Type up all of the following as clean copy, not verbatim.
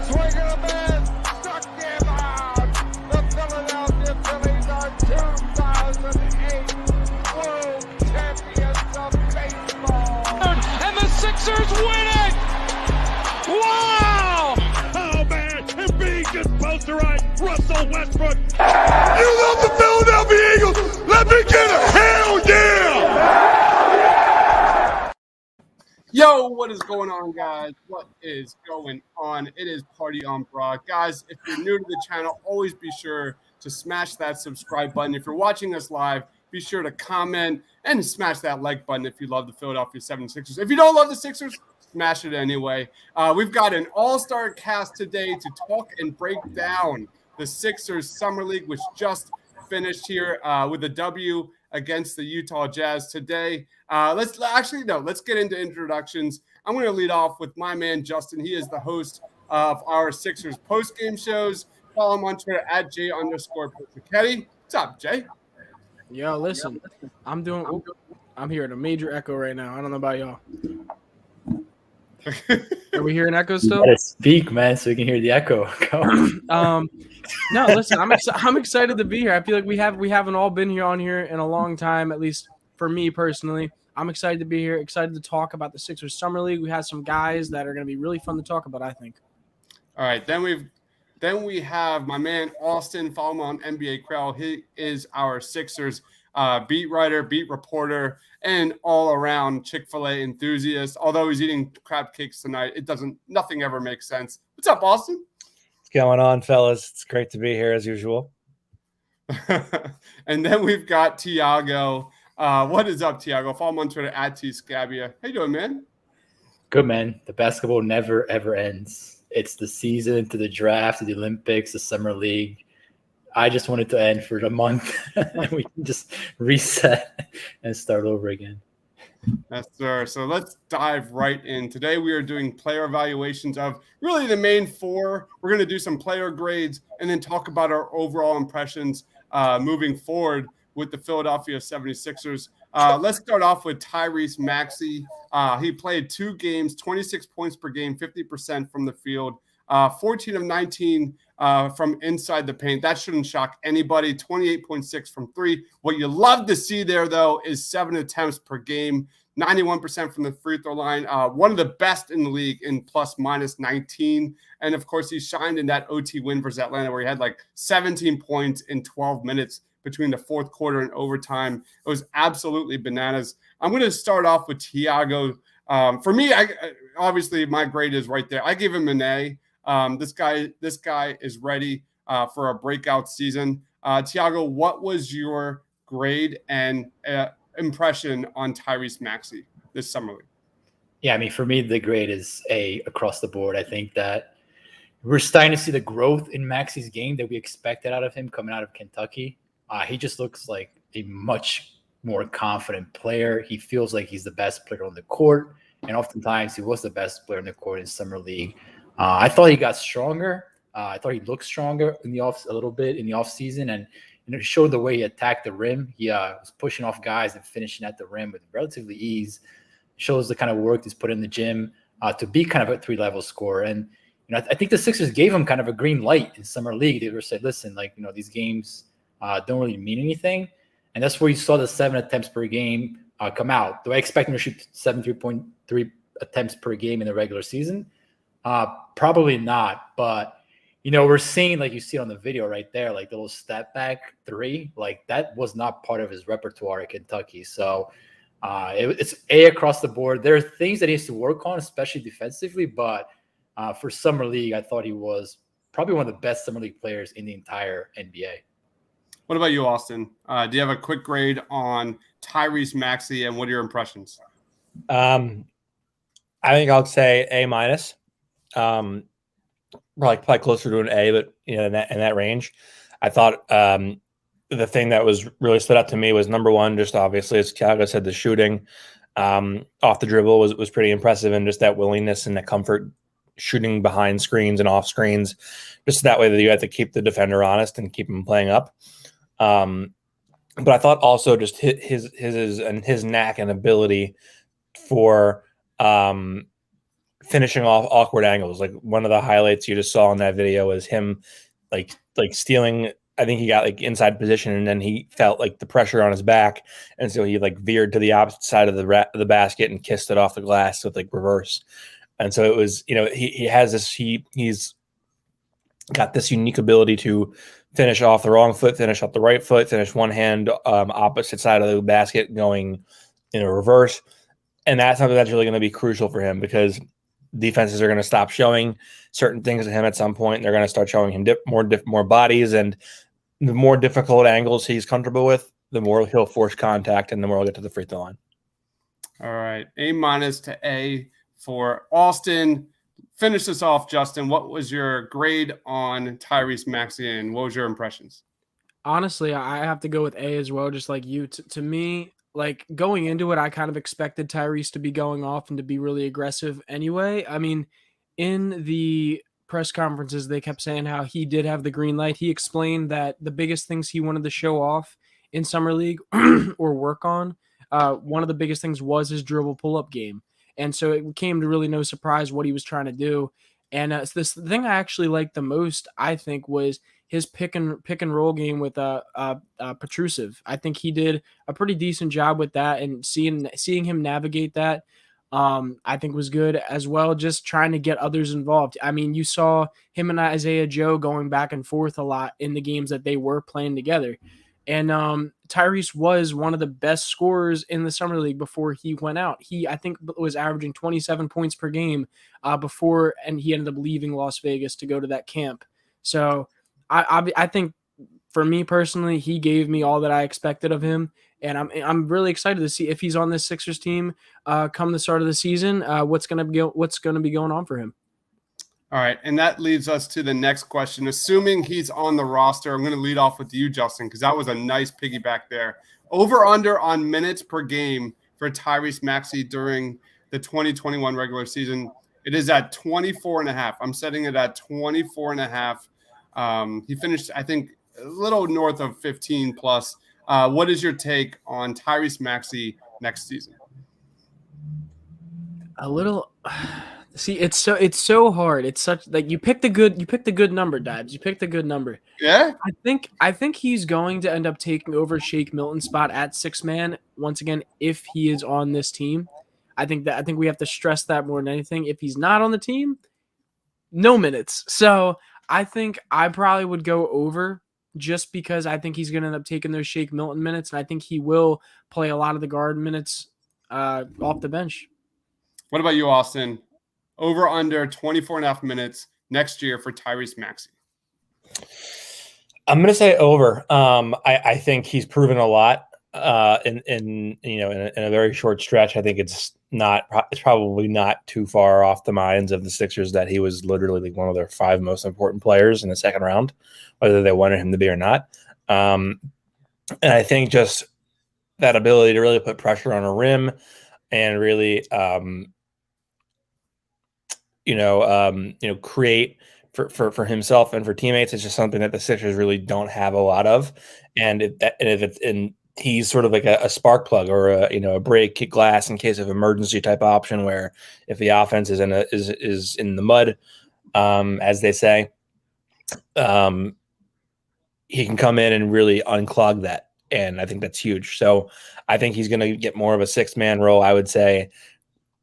Swing and a miss. Struck him out. The Philadelphia Phillies are 2008 World Champions of Baseball. And the Sixers win it! Wow! Oh, man, Embiid just posterized Russell Westbrook. You love the Philadelphia Eagles? Let me get a hell yeah! Yo, what is going on, guys? What is going on? It is Party on Broad. Guys, if you're new to the channel, always be sure to smash that subscribe button. If you're watching us live, be sure to comment and smash that like button if you love the Philadelphia 76ers. If you don't love the Sixers, smash it anyway. We've got an all-star cast today to talk and break down the Sixers Summer League, which just finished here with a W against the Utah Jazz today. Let's get into introductions. I'm going to lead off with my man, Justin. He is the host of our Sixers post-game shows. Follow him on Twitter at J_Pochetti. What's up, Jay? Yo, listen, I'm here at a major echo right now. I don't know about y'all. Are we hearing echo still? You gotta speak, man, so we can hear the echo. No, listen, I'm excited to be here. I feel like we haven't all been here in a long time, at least for me personally. I'm excited to be here, excited to talk about the Sixers Summer League. We have some guys that are going to be really fun to talk about, I think. All right, then we have my man Austin. Follow him on NBA Crowd. He is our Sixers beat writer, beat reporter, and all-around Chick-fil-A enthusiast. Although he's eating crab cakes tonight, nothing ever makes sense. What's up, Austin? What's going on, fellas? It's great to be here as usual. And then we've got Tiago. What is up, Tiago? Follow him on Twitter at tscabia. How you doing, man? Good, man. The basketball never, ever ends. It's the season, to the draft, to the Olympics, the Summer League. I just want it to end for a month and we can just reset and start over again. Yes, sir. So let's dive right in. Today we are doing player evaluations of really the main four. We're going to do some player grades and then talk about our overall impressions moving forward with the Philadelphia 76ers. Let's start off with Tyrese Maxi. He played 2 games, 26 points per game, 50% from the field, 14 of 19 from inside the paint. That shouldn't shock anybody. 28.6 from 3. What you love to see there, though, is 7 attempts per game, 91% from the free throw line. One of the best in the league in plus-minus 19. And, of course, he shined in that OT win versus Atlanta where he had like 17 points in 12 minutes between the fourth quarter and overtime. It was absolutely bananas. I'm going to start off with Tiago. For me, obviously my grade is right there. I give him an A. This guy is ready for a breakout season. Tiago, what was your grade and impression on Tyrese Maxi this summer league? Yeah, I mean, for me, the grade is A across the board. I think that we're starting to see the growth in Maxi's game that we expected out of him coming out of Kentucky. He just looks like a much more confident player. He feels like he's the best player on the court, and oftentimes he was the best player in the court in summer league. I thought he got stronger. I thought he looked stronger a little bit in the offseason, and it showed the way he attacked the rim. He was pushing off guys and finishing at the rim with relatively ease. Shows the kind of work he's put in the gym to be kind of a 3-level scorer. And I think the Sixers gave him kind of a green light in summer league. They were said, listen, these games don't really mean anything, and that's where you saw the 7 attempts per game come out. Do I expect him to shoot 73.3 attempts per game in the regular season? Probably not, but we're seeing, like you see on the video right there, like the little step back 3, like that was not part of his repertoire at Kentucky. So it's A across the board. There are things that he has to work on, especially defensively, but for summer league, I thought he was probably one of the best summer league players in the entire NBA. What about you, Austin? Do you have a quick grade on Tyrese Maxi, and what are your impressions? I think I'll say A-. Probably closer to an A, but in that range. I thought the thing that was really stood out to me was number one, just obviously, as Tiago said, the shooting off the dribble was pretty impressive, and just that willingness and the comfort shooting behind screens and off screens, just that way that you have to keep the defender honest and keep him playing up. But I thought also just his knack and ability for finishing off awkward angles. Like one of the highlights you just saw in that video was him like stealing. I think he got like inside position, and then he felt like the pressure on his back, and so he like veered to the opposite side of the basket and kissed it off the glass with like reverse. And so it was, he has this, he's got this unique ability to finish off the wrong foot, finish off the right foot, finish one hand opposite side of the basket going in a reverse. And that's something that's really going to be crucial for him, because defenses are going to stop showing certain things to him at some point. They're going to start showing him more bodies, and the more difficult angles he's comfortable with, the more he'll force contact and the more he'll get to the free throw line. All right. A- to A for Austin. Finish this off, Justin. What was your grade on Tyrese Maxi, and what was your impressions? Honestly, I have to go with A as well, just like you. To me, like going into it, I kind of expected Tyrese to be going off and to be really aggressive anyway. I mean, in the press conferences, they kept saying how he did have the green light. He explained that the biggest things he wanted to show off in Summer League or work on, one of the biggest things was his dribble pull-up game. And so it came to really no surprise what he was trying to do. And the thing I actually liked the most, I think, was his pick and roll game with Petrusev. I think he did a pretty decent job with that, and seeing him navigate that, I think was good as well. Just trying to get others involved. I mean, you saw him and Isaiah Joe going back and forth a lot in the games that they were playing together. And Tyrese was one of the best scorers in the Summer League before he went out. He, I think, was averaging 27 points per game before, and he ended up leaving Las Vegas to go to that camp. So I think, for me personally, he gave me all that I expected of him, and I'm really excited to see if he's on this Sixers team come the start of the season. What's gonna be going on for him? All right, and that leads us to the next question. Assuming he's on the roster, I'm going to lead off with you, Justin, because that was a nice piggyback there. Over under on minutes per game for Tyrese Maxi during the 2021 regular season. It is at 24.5. I'm setting it at 24.5. He finished, I think, a little north of 15 plus. What is your take on Tyrese Maxi next season? A little. See, it's so hard. It's such like you picked a good number, Dibs. You picked a good number. Yeah. I think he's going to end up taking over Shake Milton's spot at 6-man once again if he is on this team. I think we have to stress that more than anything. If he's not on the team, no minutes. So I think I probably would go over, just because I think he's going to end up taking those Shake Milton minutes, and I think he will play a lot of the guard minutes off the bench. What about you, Austin? Over under 24.5 minutes next year for Tyrese Maxi. I'm going to say over. I think he's proven a lot in a very short stretch. I think it's probably not too far off the minds of the Sixers that he was literally like one of their 5 most important players in the second round, whether they wanted him to be or not. And I think just that ability to really put pressure on a rim and really create for himself and for teammates. It's just something that the Sixers really don't have a lot of. And he's sort of like a spark plug or a break kick glass in case of emergency type option, where if the offense is in the mud, as they say, he can come in and really unclog that. And I think that's huge. So I think he's going to get more of a 6-man role. I would say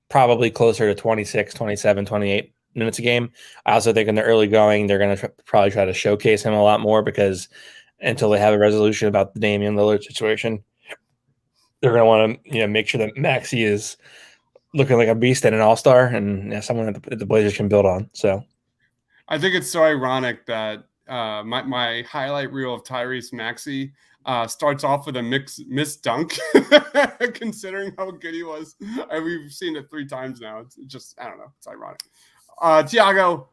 probably closer to 26, 27, 28 minutes a game. I also think in the early going, they're going to probably try to showcase him a lot more, because until they have a resolution about the Damian Lillard situation, they're going to want to make sure that Maxey is looking like a beast and an all-star, and someone that the Blazers can build on. So I think it's so ironic that my highlight reel of Tyrese Maxey starts off with a missed dunk, considering how good he was. We've seen it 3 times now. It's just, I don't know. It's ironic. Tiago,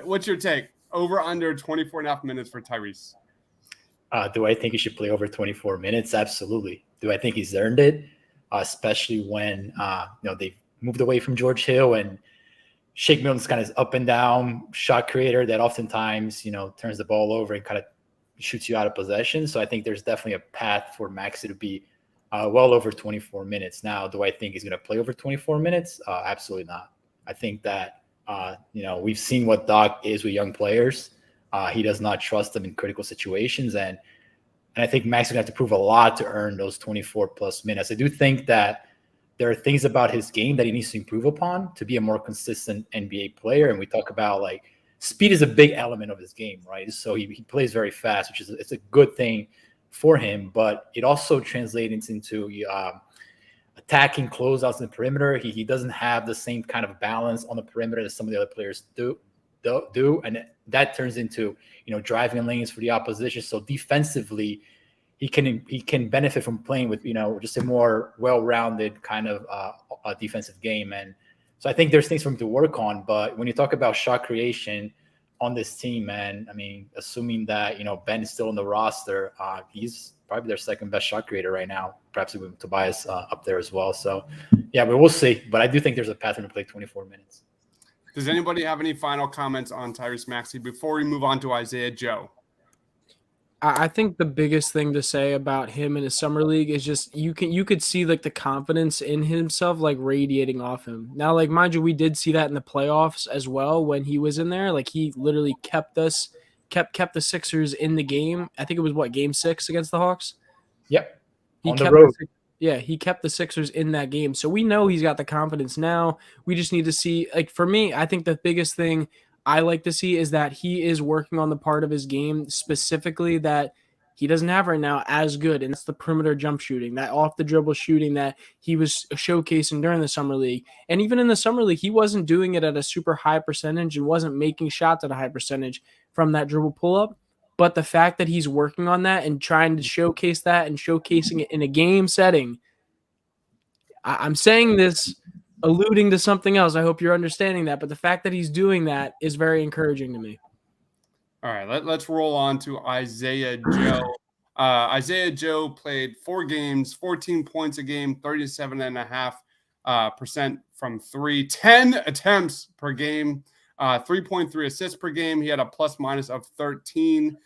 what's your take? Over under 24.5 minutes for Tyrese. Do I think he should play over 24 minutes? Absolutely. Do I think he's earned it? Especially when they've moved away from George Hill, and Shake Milton's kind of up and down shot creator that oftentimes turns the ball over and kind of shoots you out of possession. So I think there's definitely a path for Maxey to be well over 24 minutes. Now, do I think he's going to play over 24 minutes? Absolutely not. I think that, we've seen what Doc is with young players. He does not trust them in critical situations. And I think Max is going to have to prove a lot to earn those 24-plus minutes. I do think that there are things about his game that he needs to improve upon to be a more consistent NBA player. And we talk about, like, speed is a big element of his game, right? So he plays very fast, which is it's a good thing for him. But it also translates into attacking closeouts in the perimeter. He doesn't have the same kind of balance on the perimeter that some of the other players do, and that turns into driving lanes for the opposition. So defensively, he can benefit from playing with just a more well-rounded kind of a defensive game. And so I think there's things for him to work on. But when you talk about shot creation on this team, man, I mean, assuming that Ben is still on the roster, he's probably their second best shot creator right now, perhaps with Tobias up there as well. So yeah, but we'll see. But I do think there's a path for him to play 24 minutes. Does anybody have any final comments on Tyrese Maxi before we move on to Isaiah Joe? I think the biggest thing to say about him in his summer league is just you could see like the confidence in himself like radiating off him. Now, like, mind you, we did see that in the playoffs as well when he was in there. Like, he literally kept the Sixers in the game. I think it was game 6 against the Hawks. Yep. On the road. He kept the Sixers in that game. So we know he's got the confidence now. We just need to see, like, for me, I think the biggest thing I like to see is that he is working on the part of his game specifically that he doesn't have right now as good, and it's the perimeter jump shooting, that off the dribble shooting that he was showcasing during the summer league. And even in the summer league, he wasn't doing it at a super high percentage and wasn't making shots at a high percentage from that dribble pull up. But the fact that he's working on that and trying to showcase that and showcasing it in a game setting, I'm saying this alluding to something else. I hope you're understanding that. But the fact that he's doing that is very encouraging to me. All right, let's roll on to Isaiah Joe. Isaiah Joe played 4 games, 14 points a game, 37.5% from 3, 10 attempts per game, 3.3 assists per game. He had a plus minus of 13.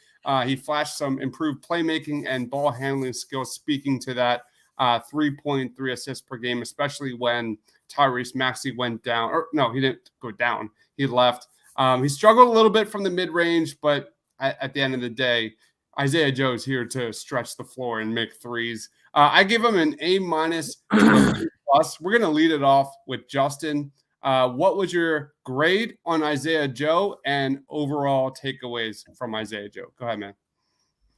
He flashed some improved playmaking and ball handling skills, speaking to that 3.3 assists per game, especially when Tyrese Maxi went down. Or no, he didn't go down. He left. He struggled a little bit from the mid-range, but at the end of the day, Isaiah Joe's here to stretch the floor and make threes. I give him an A- to a B+. We're going to lead it off with Justin. What was your grade on Isaiah Joe and overall takeaways from Isaiah Joe? Go ahead, man.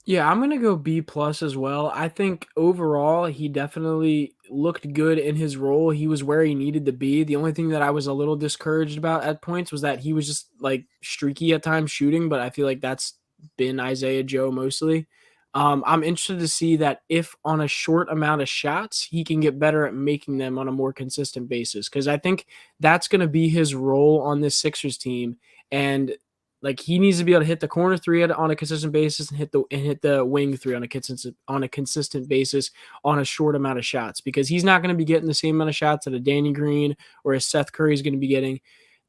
Yeah, I'm going to go B+ as well. I think overall he definitely looked good in his role. He was where he needed to be. The only thing that I was a little discouraged about at points was that he was just like streaky at times shooting, but I feel like that's been Isaiah Joe mostly. I'm interested to see that if on a short amount of shots, he can get better at making them on a more consistent basis, because I think that's going to be his role on this Sixers team. And like, he needs to be able to hit the corner 3 on a consistent basis and hit the wing 3 on a consistent basis on a short amount of shots, because he's not going to be getting the same amount of shots that a Danny Green or a Seth Curry is going to be getting.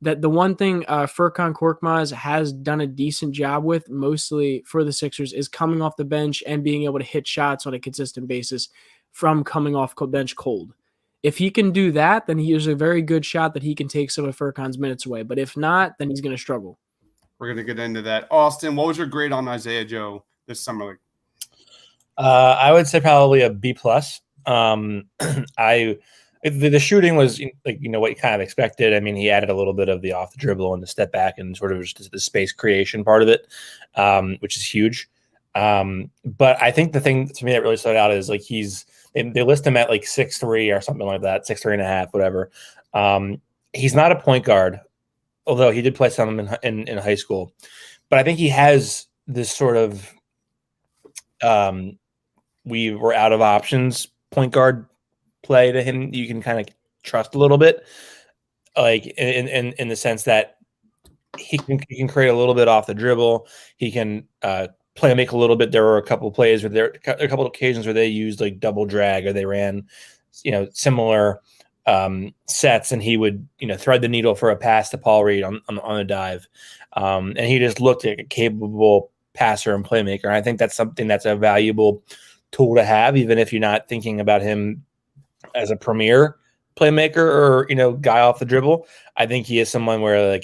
That the one thing Furkan Korkmaz has done a decent job with, mostly for the Sixers, is coming off the bench and being able to hit shots on a consistent basis from coming off bench cold. If he can do that, then he is a very good shot that he can take some of Furkan's minutes away. But if not, then he's going to struggle. We're going to get into that. Austin, what was your grade on Isaiah Joe this summer league? I would say probably a B+. The shooting was what you kind of expected. I mean, he added a little bit of the off the dribble and the step back and sort of just the space creation part of it, which is huge. But I think the thing to me that really stood out is like they list him at like 6'3" or something like that, 6'3.5", whatever. He's not a point guard, although he did play some in high school. But I think he has this sort of we were out of options point guard play to him. You can kind of trust a little bit, like in the sense that he can create a little bit off the dribble. He can make a little bit. There were a couple of plays where a couple of occasions where they used like double drag, or they ran similar sets, and he would thread the needle for a pass to Paul Reed on a dive, and he just looked like a capable passer and playmaker. And I think that's something that's a valuable tool to have, even if you're not thinking about him as a premier playmaker or guy off the dribble. I think he is someone where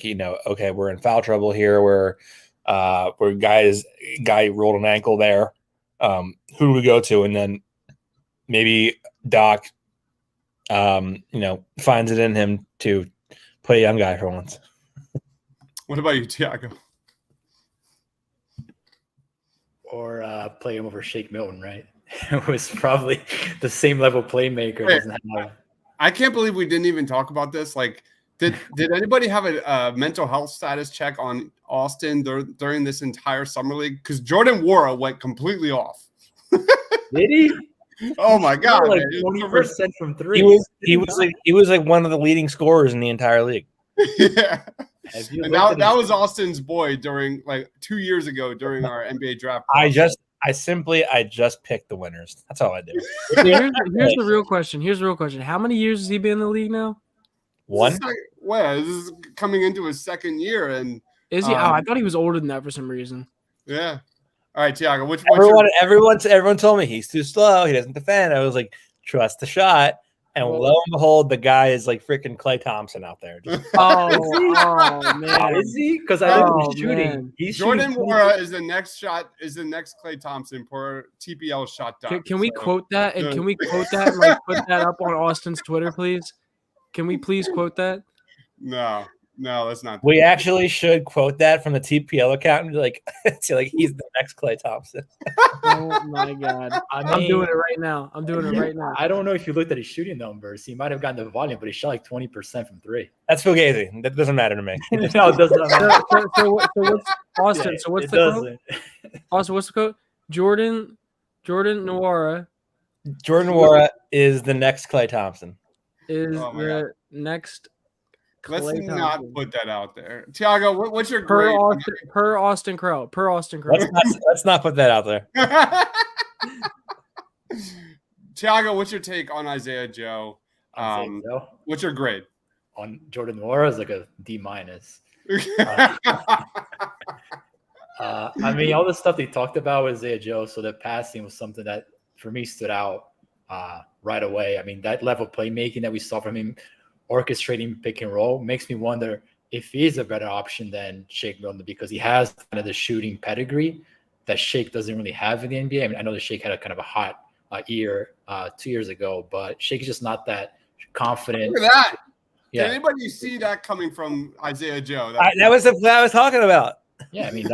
okay, we're in foul trouble here. Where guy rolled an ankle there. Who do we go to? And then maybe Doc, finds it in him to play a young guy for once. What about you, Tiago? Or play him over Shake Milton, right? It was probably the same level playmaker. Hey, I can't believe we didn't even talk about this. Like, did anybody have a mental health status check on Austin during this entire summer league? Because Jordan Nwora went completely off. Did he? Oh my god! Like 20% from three. He was like one of the leading scorers in the entire league. Yeah. And that was Austin's boy during 2 years ago during our NBA draft process. I just picked the winners. That's all I do. Here's the real question. How many years has he been in the league now? One. This is coming into his second year, and is he? I thought he was older than that for some reason. Yeah. All right, Tiago. Everyone told me he's too slow. He doesn't defend. I was like, trust the shot. And lo and behold, the guy is like freaking Klay Thompson out there. Oh man, is he? Because I think he's shooting. Jordan Nwora is the next Klay Thompson per TPL shot dunk. Can we quote that? And can we quote that and put that up on Austin's Twitter, please? Can we please quote that? No, that's not. We actually should quote that from the TPL account and be like, he's the next Klay Thompson. Oh my god, I'm doing it right now. I don't know if you looked at his shooting numbers. He might have gotten the volume, but he shot like 20% from three. That's fugazi. That doesn't matter to me. No, it does not matter. So what's Austin? Yeah, so what's the quote? Austin, what's the quote? Jordan Nwora. Jordan Nwora is the next Klay Thompson. The next. Let's not put that out there. Tiago, what's your grade? Per Austin Crow. Let's not put that out there. Tiago, what's your take on Isaiah Joe? What's your grade? On Jordan Nwora is like a D-. I mean, all the stuff they talked about with Isaiah Joe, so the passing was something that for me stood out right away. I mean, that level of playmaking that we saw from him, orchestrating pick and roll, makes me wonder if he is a better option than Shake Milton, because he has kind of the shooting pedigree that Shake doesn't really have in the NBA. I mean, I know the Shake had a kind of a hot year 2 years ago, but Shake is just not that confident. Look at that. Yeah. Did anybody see that coming from Isaiah Joe? That was what I was talking about. Yeah, I mean,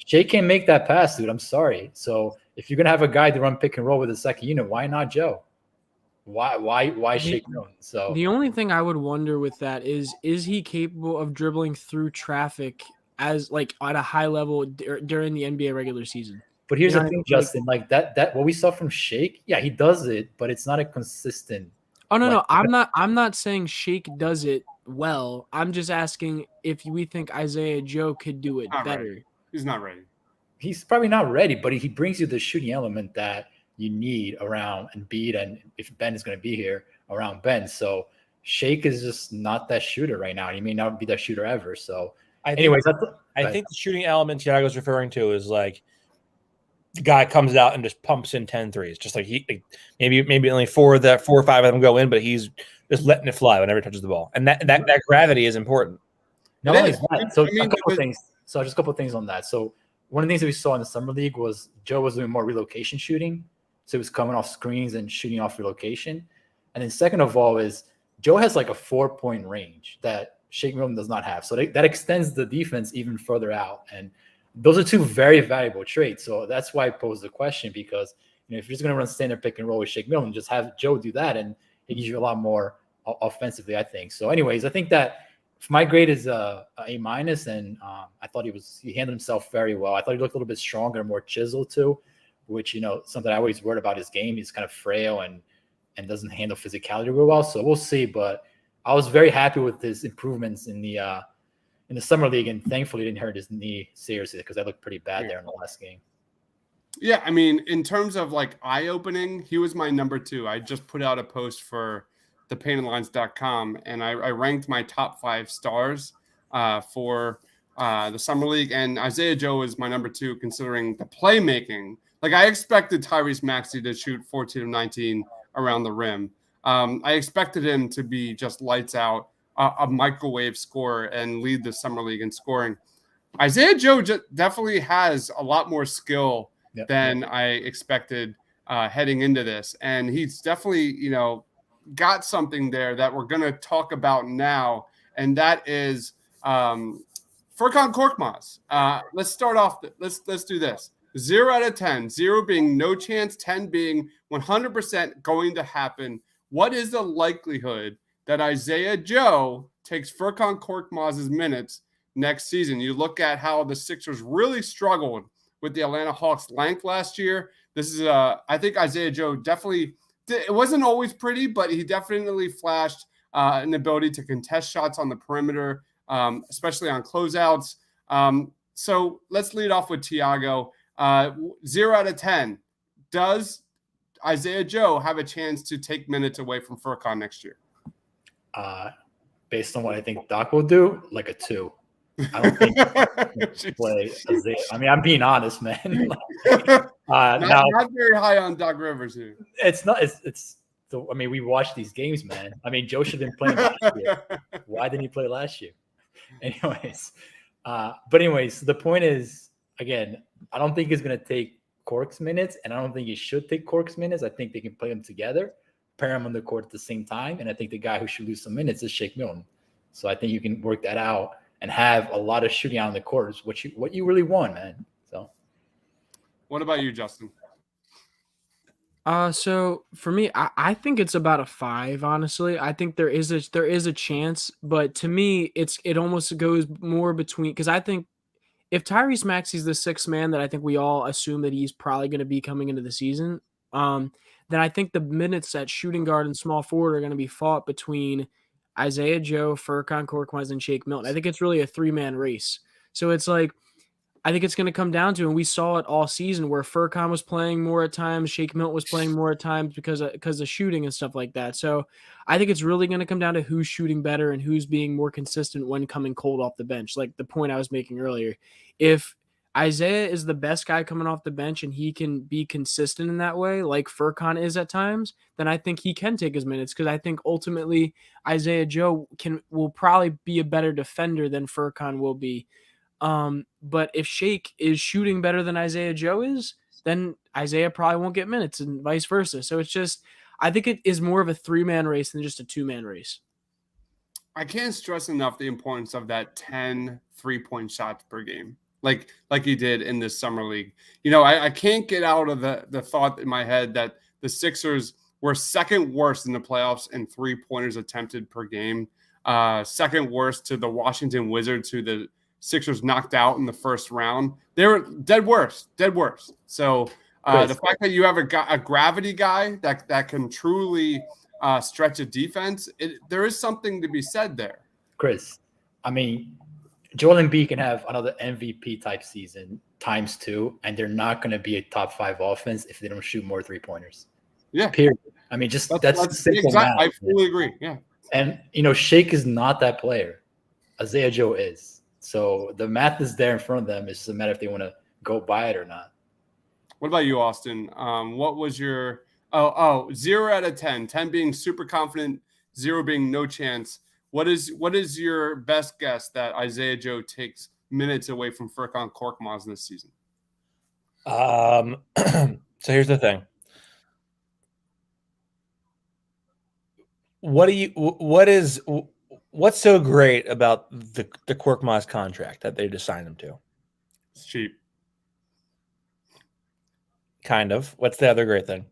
Shake can't make that pass, dude. I'm sorry. So if you're gonna have a guy to run pick and roll with a second unit, why not Joe? Why Shake Milton? So the only thing I would wonder with that is he capable of dribbling through traffic as at a high level during the NBA regular season? But here's the thing, Justin, that what we saw from Shake, yeah, he does it, but it's not a consistent. Oh no, I'm not saying Shake does it well. I'm just asking if we think Isaiah Joe could do it better. Ready. He's not ready. He's probably not ready, but he brings you the shooting element that you need around Embiid, and if Ben is going to be here, around Ben. So Shake is just not that shooter right now. He may not be that shooter ever. So I think the shooting element Tiago's referring to is like the guy comes out and just pumps in 10 threes. Just like maybe only 4 or 5 of them go in, but he's just letting it fly whenever he touches the ball. And that gravity is important. Not only that, so a couple of things. So just a couple of things on that. So one of the things that we saw in the summer league was Joe was doing more relocation shooting. So he was coming off screens and shooting off relocation. And then second of all is Joe has like a 4-point range that Shake Milton does not have. So that extends the defense even further out. And those are two very valuable traits. So that's why I posed the question, because if you're just going to run standard pick and roll with Shake Milton, just have Joe do that, and it gives you a lot more offensively, I think. So anyways, I think that my grade is A-, and I thought he handled himself very well. I thought he looked a little bit stronger, more chiseled too, which, something I always worried about his game. He's kind of frail and doesn't handle physicality real well. So we'll see. But I was very happy with his improvements in the summer league, and thankfully he didn't hurt his knee seriously, because that looked pretty bad there in the last game. Yeah, I mean, in terms of eye-opening, he was my number 2. I just put out a post for thepaintedlines.com, and I ranked my top 5 stars for the summer league, and Isaiah Joe is my number 2, considering the playmaking. I expected Tyrese Maxi to shoot 14 of 19 around the rim. I expected him to be just lights out, a microwave scorer, and lead the summer league in scoring. Isaiah Joe definitely has a lot more skill than I expected heading into this, and he's definitely got something there that we're going to talk about now, and that is Furkan Korkmaz. Let's start off. Let's do this. 0 out of 10. 0 being no chance. 10 being 100% going to happen. What is the likelihood that Isaiah Joe takes Furkan Korkmaz's minutes next season? You look at how the Sixers really struggled with the Atlanta Hawks' length last year. This is I think Isaiah Joe definitely. It wasn't always pretty, but he definitely flashed an ability to contest shots on the perimeter, especially on closeouts. So let's lead off with Tiago. 0 out of 10. Does Isaiah Joe have a chance to take minutes away from Furkan next year? Based on what I think Doc will do, like a 2. I don't think he'll play Isaiah. I mean, I'm being honest, man. Not very high on Doc Rivers here. It's not. I mean, we watched these games, man. I mean, Joe should have been playing last year. Why didn't he play last year? Anyways, the point is, again, I don't think he's going to take Cork's minutes, and I don't think he should take Cork's minutes. I think they can play them together, pair them on the court at the same time, and I think the guy who should lose some minutes is Shake Milton. So I think you can work that out and have a lot of shooting out on the court is what you really want, man. So, what about you, Justin? So for me, I think it's about a 5. Honestly, I think there is a chance, but to me, it almost goes more between, because I think if Tyrese Maxi is the 6th man that I think we all assume that he's probably going to be coming into the season, then I think the minutes at shooting guard and small forward are going to be fought between Isaiah Joe, Furkan Korkmaz, and Shake Milton. I think it's really a 3-man race. So it's like, I think it's going to come down to, and we saw it all season, where Furkan was playing more at times, Shake Milton was playing more at times because of shooting and stuff like that. So I think it's really going to come down to who's shooting better and who's being more consistent when coming cold off the bench. Like the point I was making earlier, if Isaiah is the best guy coming off the bench and he can be consistent in that way, like Furkan is at times, then I think he can take his minutes, because I think ultimately Isaiah Joe will probably be a better defender than Furkan will be. But if Shake is shooting better than Isaiah Joe is, then Isaiah probably won't get minutes and vice versa. So it's just, I think it is more of a 3-man race than just a 2-man race. I can't stress enough the importance of that 10 3-point shots per game, like he did in this summer league. I can't get out of the thought in my head that the Sixers were second worst in the playoffs in 3-pointers attempted per game, second worst to the Washington Wizards, who the Sixers knocked out in the first round. They were dead worst. So the fact that you have a gravity guy that can truly stretch a defense, there is something to be said there. Chris, I mean, Joel Embiid can have another MVP type season ×2, and they're not going to be a top 5 offense if they don't shoot more 3-pointers. Yeah. Period. I mean, that's simple math. I fully agree. Yeah. And Shake is not that player. Isaiah Joe is. So the math is there in front of them. It's just a matter if they want to go by it or not. What about you, Austin? What was your 0 out of 10? 10 being super confident, 0 being no chance. What is your best guess that Isaiah Joe takes minutes away from Furkan Korkmaz this season? So here's the thing. What's so great about the Korkmaz contract that they just signed him to? It's cheap. Kind of. What's the other great thing?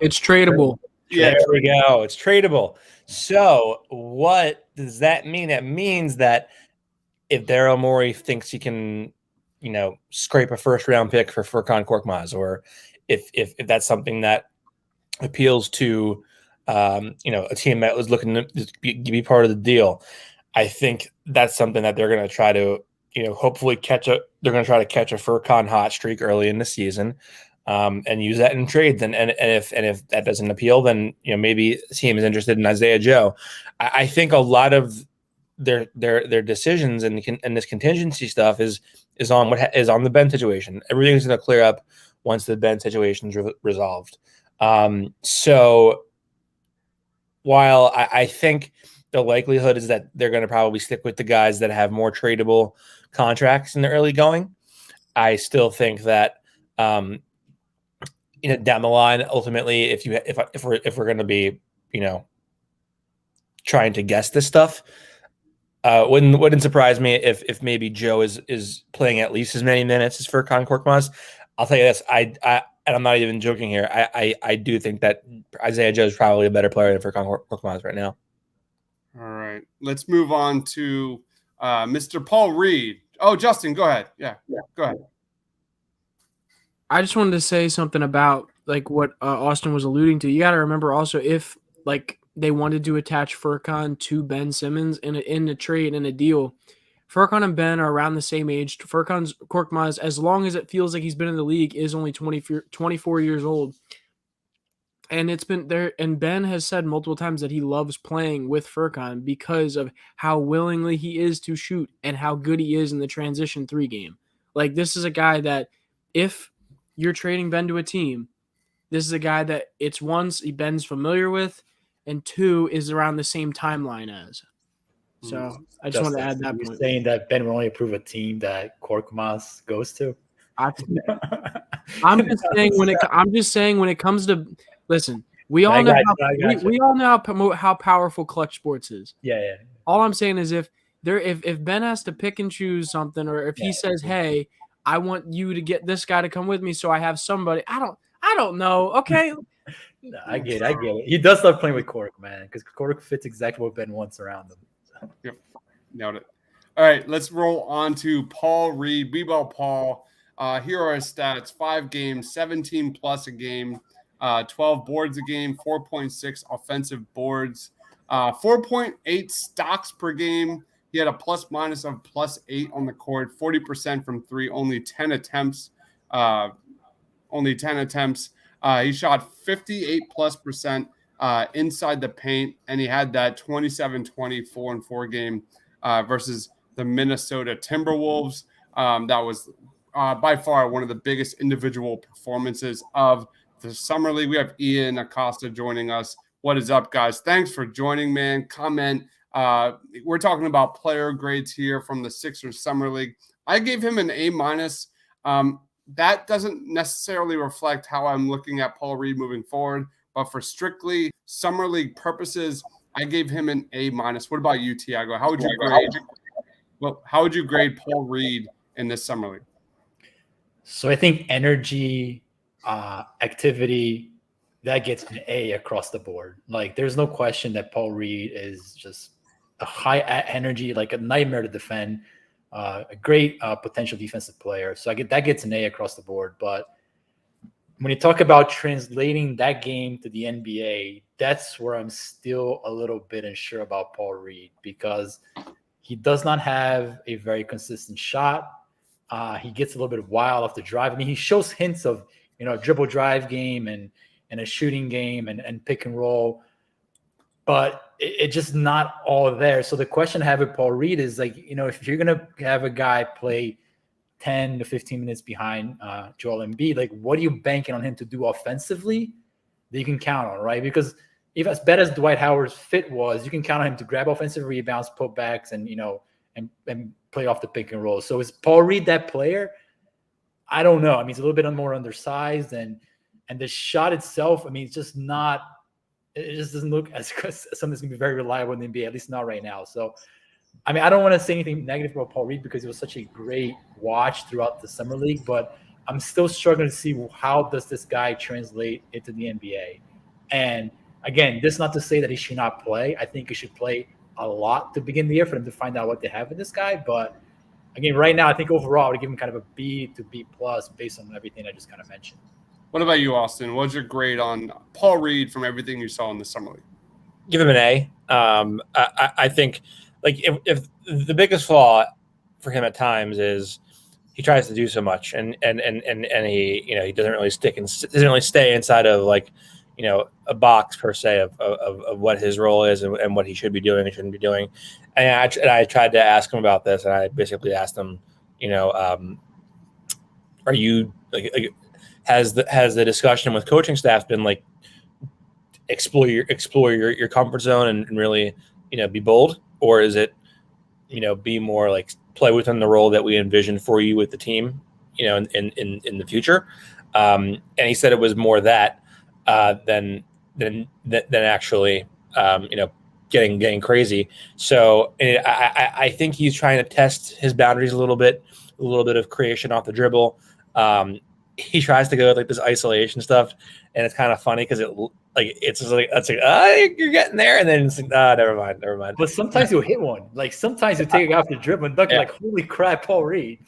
It's tradable. Yeah, there we go. It's tradable. So what does that mean? That means that if Daryl Morey thinks he can, scrape a first-round pick for Furkan Korkmaz, or if that's something that appeals to a team that was looking to be part of the deal, I think that's something that they're going to try to, hopefully they're going to try to catch a Furkan hot streak early in the season, and use that in trades. And if that doesn't appeal, then maybe the team is interested in Isaiah Joe. I think a lot of their decisions and this contingency stuff is on the Ben situation. Everything's going to clear up once the Ben situation's resolved. So while I think the likelihood is that they're going to probably stick with the guys that have more tradable contracts in the early going, I still think that down the line, ultimately, if we're going to be trying to guess this stuff, wouldn't surprise me if maybe Joe is playing at least as many minutes as Furkan Korkmaz. I'll tell you this, and I'm not even joking here. I do think that Isaiah Joe is probably a better player than Furkan Korkmaz right now. All right, let's move on to Mr. Paul Reed. Oh, Justin, go ahead. Yeah, go ahead. I just wanted to say something about like what Austin was alluding to. You got to remember also if like they wanted to attach Furkan to Ben Simmons in a trade, in a deal, Furkan and Ben are around the same age. Furkan's Korkmaz, as long as it feels like he's been in the league, is only 24 years old. And it's been there. And Ben has said multiple times that he loves playing with Furkan because of how willingly he is to shoot and how good he is in the transition 3 game. Like, this is a guy that if you're trading Ben to a team, this is a guy that it's once Ben's familiar with, and 2 is around the same timeline as. So I just want to add that point. Saying that Ben will only approve a team that Korkmaz goes to. I'm just saying when it comes to listen, we all know how powerful clutch sports is. Yeah. All I'm saying is if Ben has to pick and choose something, or if he says, "Hey, I want you to get this guy to come with me, so I have somebody," I don't know. Okay. No, I get it. He does love playing with Kork, man, because Kork fits exactly what Ben wants around him. So. Yep, nailed it. All right, let's roll on to Paul Reed, B-Ball Paul. Here are his stats: 5 games, 17 plus a game, 12 boards a game, 4.6 offensive boards, 4.8 stocks per game. He had a plus minus of +8 on the court, 40% from 3, only 10 attempts. He shot 58+% inside the paint, and he had that 27-20 4-4 game versus the Minnesota Timberwolves. That was by far one of the biggest individual performances of the Summer League. We have Ian Acosta joining us. What is up, guys? Thanks for joining, man. Comment. We're talking about player grades here from the Sixers Summer League. I gave him an A-. That doesn't necessarily reflect how I'm looking at Paul Reed moving forward, but for strictly Summer League purposes, I gave him an A-. What about you, Tiago? How would you grade Paul Reed in this Summer League? So I think energy, activity, that gets an A across the board. Like, there's no question that Paul Reed is just a high energy, like a nightmare to defend. A great potential defensive player. So that gets an A across the board. But when you talk about translating that game to the NBA, that's where I'm still a little bit unsure about Paul Reed, because he does not have a very consistent shot. He gets a little bit wild off the drive. I mean, he shows hints of, a dribble drive game and a shooting game and pick and roll, but it's just not all there. So the question I have with Paul Reed is, like, if you're going to have a guy play 10 to 15 minutes behind Joel Embiid, like, what are you banking on him to do offensively that you can count on, right? Because if as bad as Dwight Howard's fit was, you can count on him to grab offensive rebounds, putbacks, and, and play off the pick and roll. So is Paul Reed that player? I don't know. I mean, he's a little bit more undersized, and the shot itself, I mean, it's just not – it just doesn't look as something that's going to be very reliable in the NBA, at least not right now. So, I mean, I don't want to say anything negative about Paul Reed because he was such a great watch throughout the Summer League, but I'm still struggling to see how does this guy translate into the NBA. And, again, this is not to say that he should not play. I think he should play a lot to begin the year for them to find out what they have in this guy. But, again, right now, I think overall I would give him kind of a B to B+ based on everything I just kind of mentioned. What about you, Austin? What's your grade on Paul Reed from everything you saw in the Summer League? Give him an A. I think, like, if the biggest flaw for him at times is he tries to do so much, and he he doesn't really doesn't really stay inside of, like, a box per se of what his role is and what he should be doing and shouldn't be doing. And I tried to ask him about this, and I basically asked him, are you like has the discussion with coaching staff been like explore your comfort zone and really, be bold, or is it, be more like play within the role that we envisioned for you with the team, in the future? And he said it was more that than actually, getting crazy. So I think he's trying to test his boundaries a little bit of creation off the dribble. He tries to go with like this isolation stuff, and it's kind of funny because you're getting there, and then it's like, never mind. But sometimes you'll hit one. Like sometimes you take it off the dribble and dunk. Like holy crap, Paul Reed.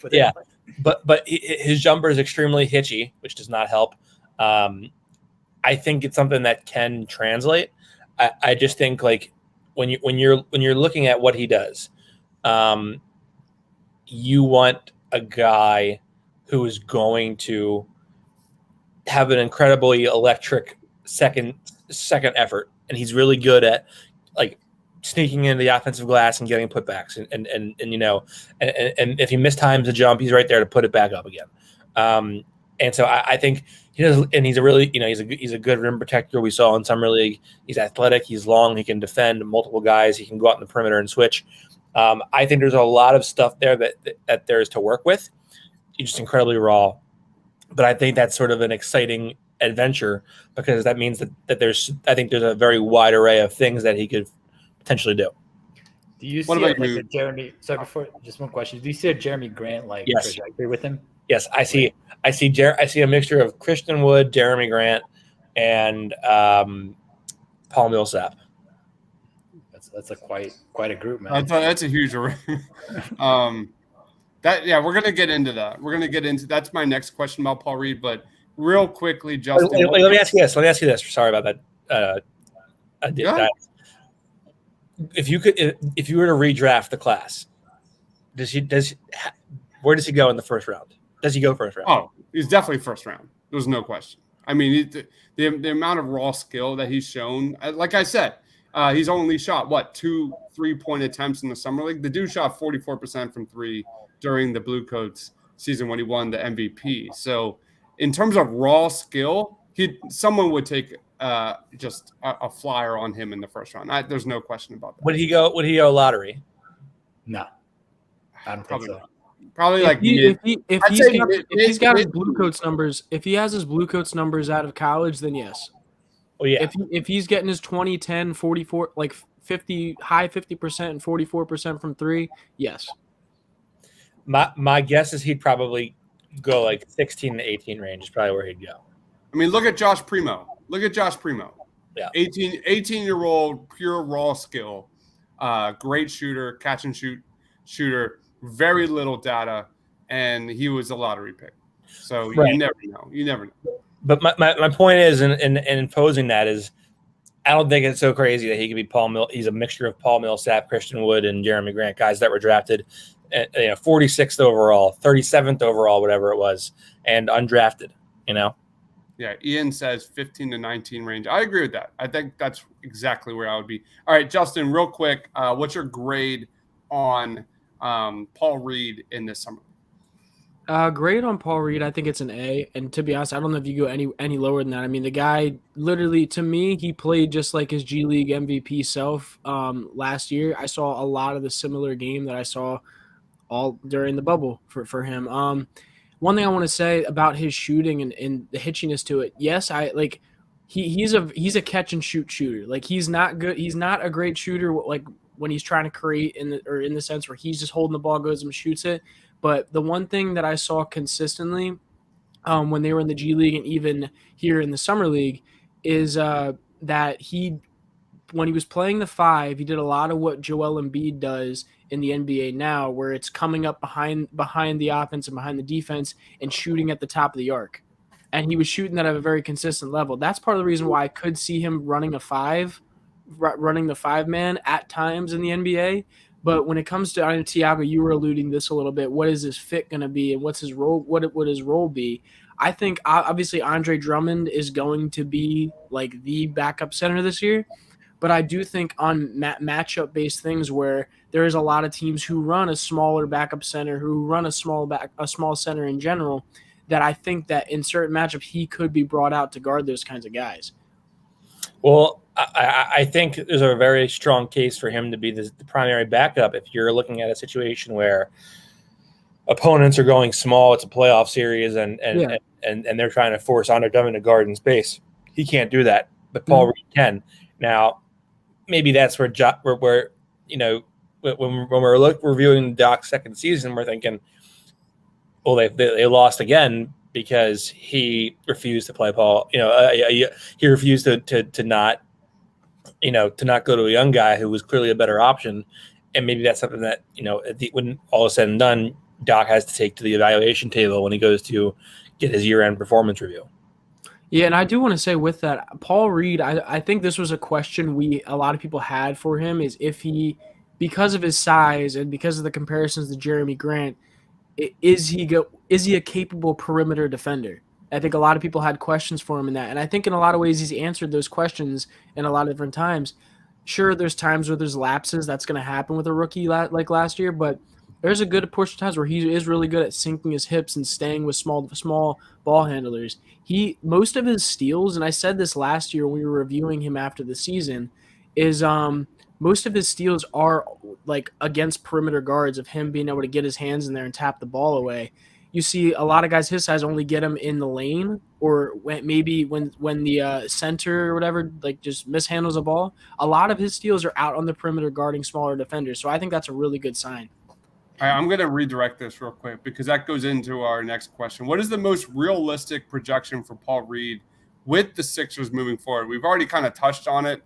But his jumper is extremely hitchy, which does not help. I think it's something that can translate. I just think like when you're looking at what he does, you want a guy who is going to have an incredibly electric second effort, and he's really good at like sneaking into the offensive glass and getting putbacks, and if he mistimes the jump, he's right there to put it back up again. And so I think he does, and he's a really, he's a good rim protector. We saw in summer league, he's athletic, he's long, he can defend multiple guys, he can go out in the perimeter and switch. I think there's a lot of stuff there that there's to work with. He's just incredibly raw, but I think that's sort of an exciting adventure because that means that there's a very wide array of things that he could potentially do. Do you see a Jeremy? Sorry, before just one question. Do you see a Jeremy Grant trajectory with him? Yes, I see a mixture of Christian Wood, Jeremy Grant, and Paul Millsap. That's quite a group, man. That's a huge array. We're gonna get into that. That's my next question about Paul Reed, but real quickly, Justin. Let me ask you this. Sorry about that. If you were to redraft the class, where does he go in the first round? Does he go first round? Oh, he's definitely first round. There's no question. I mean, the amount of raw skill that he's shown, like I said, he's only shot 2 3-point attempts in the summer league. The dude shot 44% from three during the Blue Coats season when he won the MVP. So in terms of raw skill, someone would take just a flyer on him in the first round. There's no question about that. Would he go lottery? No, I don't think so. Probably if he's got his Blue Coats numbers, if he has his Blue Coats numbers out of college, then yes. Oh yeah. If he's getting his 20, 10, 44, like 50, high 50% and 44% from three, yes. My guess is he'd probably go like 16 to 18 range is probably where he'd go. I mean, look at Josh Primo. Yeah. 18-year-old, pure raw skill, great shooter, catch and shoot shooter, very little data, and he was a lottery pick. So right. You never know. But my point is, in posing that is, I don't think it's so crazy that he could be Paul Mill. He's a mixture of Paul Millsap, Christian Wood, and Jeremy Grant, guys that were drafted, 46th overall, 37th overall, whatever it was, and undrafted. Yeah, Ian says 15 to 19 range. I agree with that. I think that's exactly where I would be. All right, Justin, real quick, what's your grade on Paul Reed in this summer? Grade on Paul Reed, I think it's an A. And to be honest, I don't know if you go any lower than that. I mean, the guy literally, to me, he played just like his G League MVP self last year. I saw a lot of the similar game that I saw all during the bubble for him. One thing I want to say about his shooting and the hitchiness to it, yes, he's a catch and shoot shooter. Like he's not good. He's not a great shooter. Like when he's trying to create in the sense where he's just holding the ball, goes and shoots it. But the one thing that I saw consistently when they were in the G League and even here in the Summer League is that when he was playing the five, he did a lot of what Joel Embiid does in the NBA now, where it's coming up behind the offense and behind the defense and shooting at the top of the arc. And he was shooting that at a very consistent level. That's part of the reason why I could see him running the 5-man at times in the NBA. But when it comes to Thiago, you were alluding this a little bit. What is his fit going to be, and what's his role? What would his role be? I think obviously Andre Drummond is going to be like the backup center this year. But I do think on matchup-based things where there is a lot of teams who run a smaller backup center, who run a small center in general, that I think that in certain matchups he could be brought out to guard those kinds of guys. Well, I think there's a very strong case for him to be the primary backup if you're looking at a situation where opponents are going small. It's a playoff series, and they're trying to force Andre Drummond to guard in space. He can't do that, but Paul Reed can. Now, maybe that's where you know, when we're reviewing Doc's second season, we're thinking, well, they lost again because he refused to play Paul. You know, he refused to not go to a young guy who was clearly a better option, and maybe that's something that, you know, when all is said and done, Doc has to take to the evaluation table when he goes to get his year-end performance review. Yeah, and I do want to say with that, Paul Reed, I think this was a question a lot of people had for him, is if he, because of his size and because of the comparisons to Jeremy Grant, is he a capable perimeter defender? I think a lot of people had questions for him in that, and I think in a lot of ways he's answered those questions in a lot of different times. Sure, there's times where there's lapses. That's going to happen with a rookie like last year, but there's a good portion of times where he is really good at sinking his hips and staying with small ball handlers. Most of his steals, and I said this last year when we were reviewing him after the season, is most of his steals are like against perimeter guards, of him being able to get his hands in there and tap the ball away. You see a lot of guys his size only get him in the lane, or when the center or whatever like just mishandles a ball. A lot of his steals are out on the perimeter guarding smaller defenders. So I think that's a really good sign. All right, I'm going to redirect this real quick because that goes into our next question. What is the most realistic projection for Paul Reed with the Sixers moving forward? We've already kind of touched on it.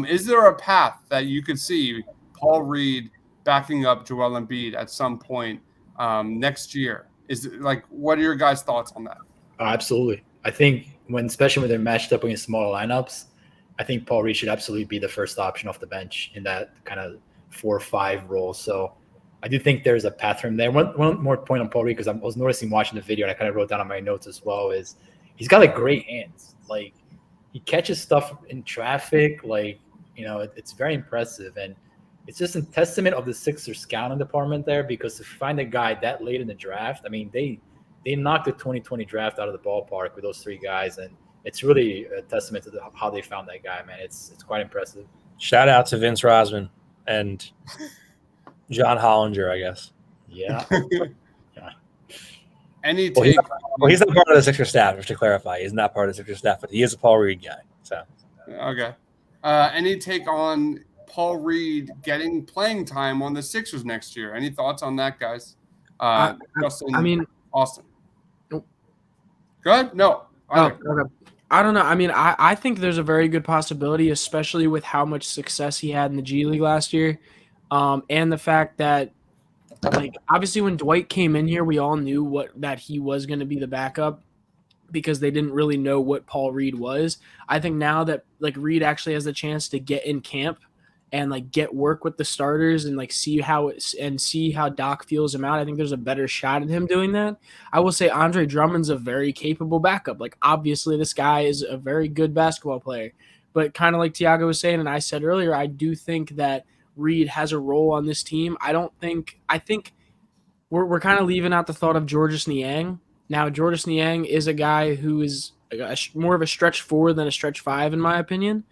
Is there a path that you could see Paul Reed backing up Joel Embiid at some point next year? What are your guys' thoughts on that? Absolutely. I think especially when they're matched up against smaller lineups, I think Paul Reed should absolutely be the first option off the bench in that kind of 4-5 role. So I do think there's a path from there. One more point on Paul Reed, because I was noticing watching the video, and I kind of wrote down on my notes as well, is he's got like great hands. Like he catches stuff in traffic. Like, you know, it's very impressive. And it's just a testament of the Sixers scouting department there, because to find a guy that late in the draft, I mean, they knocked the 2020 draft out of the ballpark with those three guys. And it's really a testament to how they found that guy, man. It's quite impressive. Shout out to Vince Rosman and John Hollinger, I guess. Yeah. Any take? He's not part of the Sixers staff, just to clarify. He's not part of the Sixers staff, but he is a Paul Reed guy. So, okay. Any take on Paul Reed getting playing time on the Sixers next year? Any thoughts on that, guys? Justin, Austin. Nope. Go ahead. No. Okay. I don't know. I mean, I think there's a very good possibility, especially with how much success he had in the G League last year. And the fact that, like, obviously when Dwight came in here, we all knew that he was going to be the backup because they didn't really know what Paul Reed was. I think now that, like, Reed actually has the chance to get in camp and, like, get work with the starters and, like, see how Doc feels him out, I think there's a better shot at him doing that. I will say Andre Drummond's a very capable backup. Like, obviously this guy is a very good basketball player. But kind of like Tiago was saying, and I said earlier, I do think that Reed has a role on this team. I think we're kind of leaving out the thought of Georges Niang. Now, Georges Niang is a guy who is more of a stretch 4 than a stretch 5, in my opinion.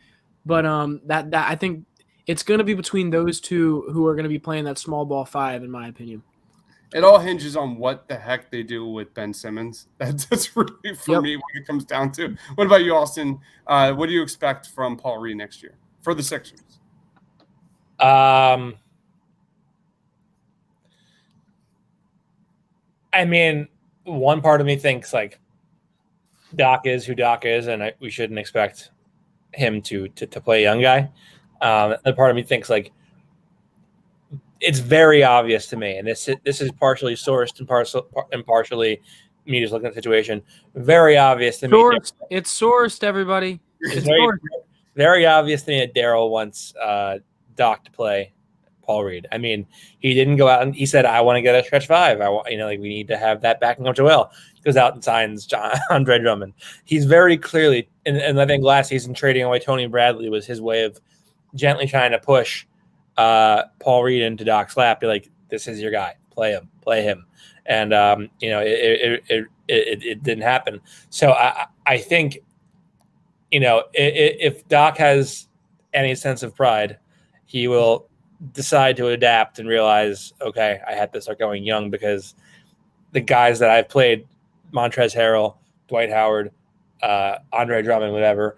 But that I think it's going to be between those two who are going to be playing that small ball 5, in my opinion. It all hinges on what the heck they do with Ben Simmons. That's really, for me, what it comes down to. What about you, Austin? What do you expect from Paul Reed next year for the Sixers? I mean, one part of me thinks like Doc is who Doc is, and we shouldn't expect him to play a young guy. The part of me thinks like it's very obvious to me, and this is partially sourced and partially me just looking at the situation. Very obvious to me. It's sourced, everybody. It's very obvious to me that Daryl wants Doc to play Paul Reed. I mean, he didn't go out and he said, "I want to get a stretch 5. I want, we need to have that backing up Joel." Goes out and signs Andre Drummond. He's very clearly, and I think last season trading away Tony Bradley was his way of gently trying to push Paul Reed into Doc's lap. Be like, "This is your guy. Play him." And it didn't happen. So I think, if Doc has any sense of pride, he will decide to adapt and realize, okay, I had to start going young, because the guys that I've played, Montrezl Harrell, Dwight Howard, Andre Drummond, whatever,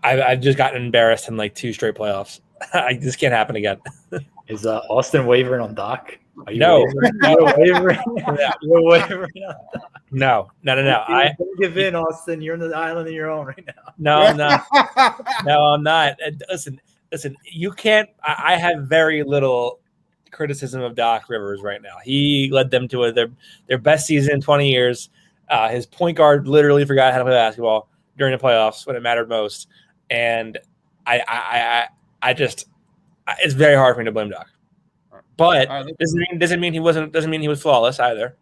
I've just gotten embarrassed in like 2 straight playoffs. This can't happen again. Is Austin wavering on Doc? Are you No. wavering? You're wavering on Doc. No. Don't give in, Austin. You're on the island of your own right now. No, I'm not. No, I'm not. Listen. You can't. I have very little criticism of Doc Rivers right now. He led them to their best season in 20 years. His point guard literally forgot how to play basketball during the playoffs when it mattered most, and I just, it's very hard for me to blame Doc. But doesn't mean he was flawless either.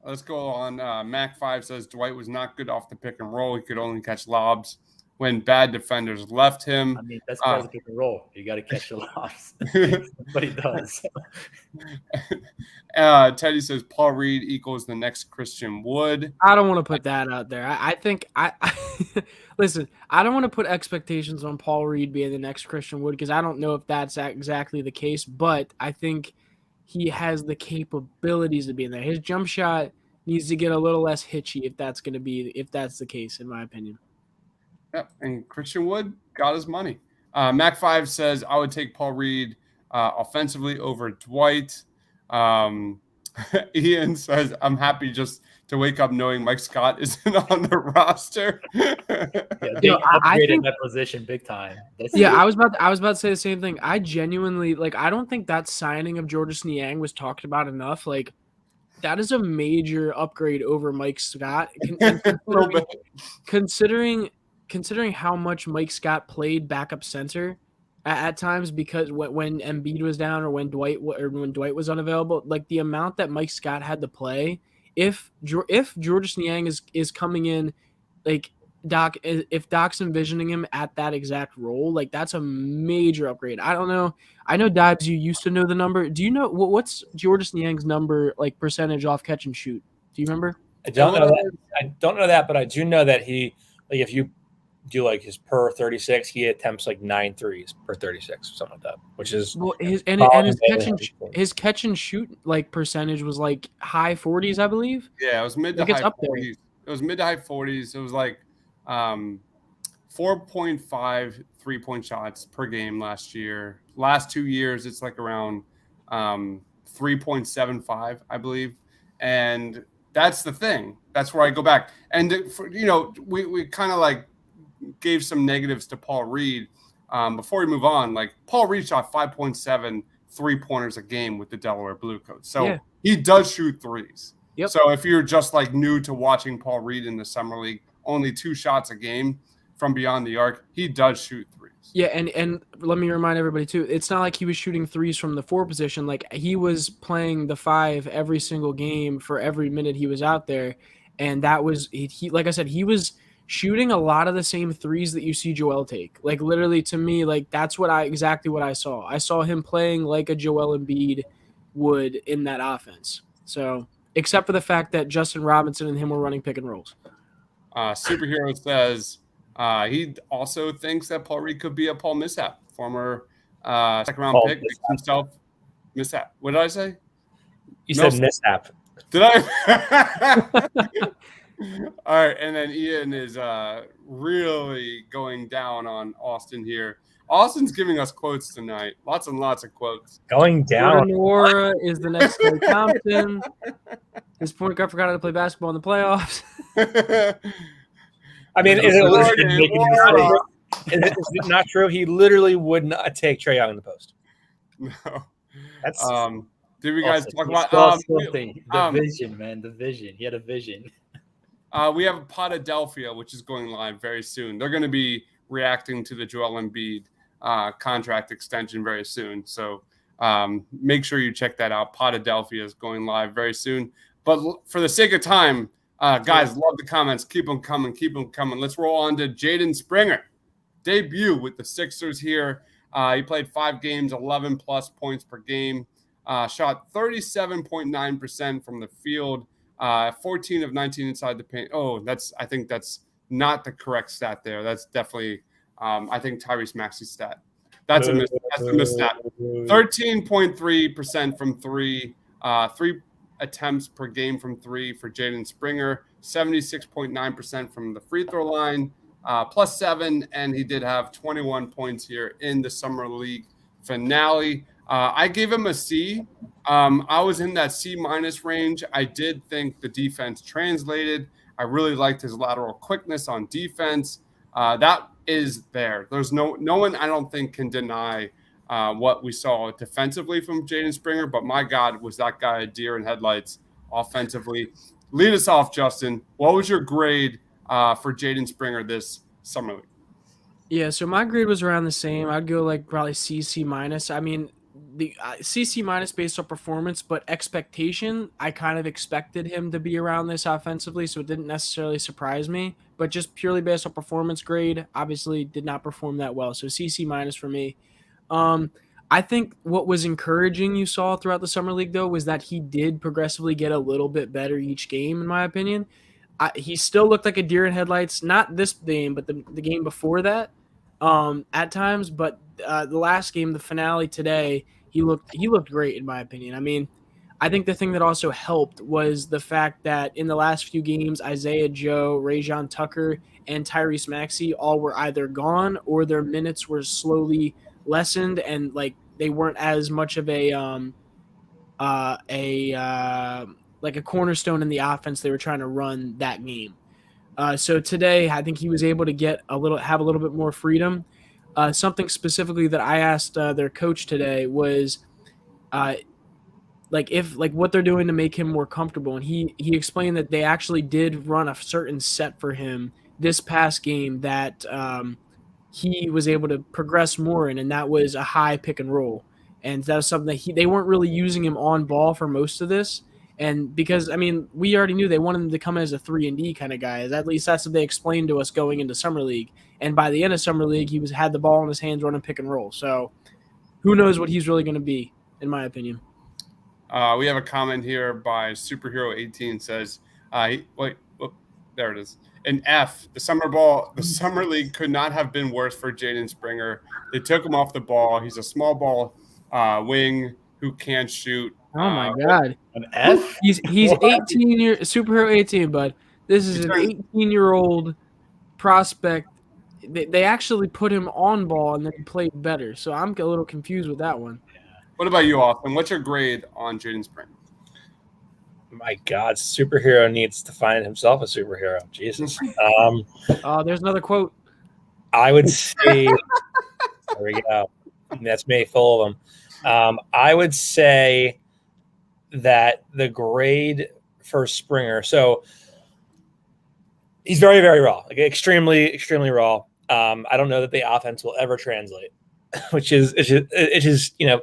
Let's go on. Mac5 says Dwight was not good off the pick and roll. He could only catch lobs when bad defenders left him. I mean, that's part of the pick and roll. You got to catch the lobs. But he does. Teddy says Paul Reed equals the next Christian Wood. I don't want to put that out there. I think listen, I don't want to put expectations on Paul Reed being the next Christian Wood, because I don't know if that's exactly the case, but I think he has the capabilities to be in there. His jump shot needs to get a little less hitchy if that's the case, in my opinion. Yeah, and Christian Wood got his money. Mac5 says I would take Paul Reed offensively over Dwight. Ian says I'm happy just to wake up knowing Mike Scott isn't on the roster. I think that position big time. I was about to say the same thing. I genuinely I don't think that signing of Georges Niang was talked about enough. Like, that is a major upgrade over Mike Scott. Considering how much Mike Scott played backup center at times, because when Embiid was down or when Dwight was unavailable, like the amount that Mike Scott had to play, if Georges Niang is coming in, like if Doc's envisioning him at that exact role, like that's a major upgrade. I don't know. I know, Dibs, you used to know the number. Do you know what's Georges Niang's number, like percentage off catch and shoot? Do you remember? I don't know that, but I do know that he, like, if you do like his per 36, he attempts like 9 threes per 36, something like that, which is his catch and shoot like percentage was like high 40s, I believe. Yeah, it was mid to high 40s. It was mid to high 40s. It was like 4.5 3-point shots per game last year. Last 2 years, it's like around 3.75, I believe. And that's the thing. That's where I go back. And we kind of like gave some negatives to Paul Reed. Before we move on, like Paul Reed shot 5.7 3-pointers a game with the Delaware Blue Coats. So he does shoot threes. Yep. So if you're just like new to watching Paul Reed in the summer league, only 2 shots a game from beyond the arc, he does shoot threes. Yeah, and let me remind everybody too, it's not like he was shooting threes from the 4 position. Like, he was playing the 5 every single game for every minute he was out there. And that was he like I said, he was shooting a lot of the same threes that you see Joel take. Like, literally, to me, like that's exactly what I saw. I saw him playing like a Joel Embiid would in that offense. So, except for the fact that Justin Robinson and him were running pick and rolls. Superhero says he also thinks that Paul Reed could be a Paul Millsap, former second-round pick. Himself, Millsap. What did I say? You said Millsap. Did I? All right, and then Ian is really going down on Austin here. Austin's giving us quotes tonight. Lots and lots of quotes. Going down. Nora is the next Clay Thompson. His point guard forgot how to play basketball in the playoffs. I mean, is it not true? He literally would not take Trae Young in the post. No. That's did we guys talk about the vision, man? The vision. He had a vision. We have Podadelphia, which is going live very soon. They're going to be reacting to the Joel Embiid contract extension very soon. So make sure you check that out. Podadelphia is going live very soon. But for the sake of time, guys, love the comments. Keep them coming. Keep them coming. Let's roll on to Jayden Springer. Debut with the Sixers here. He played 5 games, 11-plus points per game. shot 37.9% from the field, 14 of 19 inside the paint. Oh, I think that's not the correct stat there. That's definitely, I think, Tyrese Maxi stat. That's a misstat. 13.3% from three, 3 attempts per game from three for Jaden Springer, 76.9% from the free throw line, +7, and he did have 21 points here in the Summer League finale. I gave him a C. I was in that C- range. I did think the defense translated. I really liked his lateral quickness on defense. That is there. There's no one I don't think can deny what we saw defensively from Jaden Springer, but my God, was that guy a deer in headlights offensively. Lead us off, Justin. What was your grade for Jaden Springer this Summer League? Yeah, so my grade was around the same. I'd go like probably C, C-. I mean, the C, C- based on performance, but expectation, I kind of expected him to be around this offensively, so it didn't necessarily surprise me. But just purely based on performance grade, obviously did not perform that well. So C, C- for me. I think what was encouraging you saw throughout the Summer League, though, was that he did progressively get a little bit better each game, in my opinion. He still looked like a deer in headlights, not this game, but the game before that at times. But the last game, the finale today, he looked great, in my opinion. I mean, I think the thing that also helped was the fact that in the last few games, Isaiah Joe, Rajon Tucker, and Tyrese Maxi all were either gone or their minutes were slowly lessened, and like they weren't as much of a like a cornerstone in the offense they were trying to run that game. So today, I think he was able to have a little bit more freedom. Something specifically that I asked their coach today was, what they're doing to make him more comfortable, and he explained that they actually did run a certain set for him this past game that he was able to progress more in, and that was a high pick and roll. And that was something that they weren't really using him on ball for most of this. And because, I mean, we already knew they wanted him to come as a 3-and-D kind of guy. At least that's what they explained to us going into Summer League. And by the end of Summer League, he had the ball in his hands running pick and roll. So who knows what he's really going to be, in my opinion. We have a comment here by Superhero18 says, there it is. An F. The Summer League could not have been worse for Jaden Springer. They took him off the ball. He's a small ball wing who can't shoot. Oh my God! An F? He's 18 years Superhero 18, but this is an 18-year-old prospect. They actually put him on ball and then he played better. So I'm a little confused with that one. What about you, Austin? What's your grade on Jaden Springer? My God, superhero needs to find himself a superhero. Jesus. There's another quote. I would say, there we go. That's me, full of them. I would say that the grade for Springer, so he's very, very raw, like extremely, extremely raw. I don't know that the offense will ever translate, which is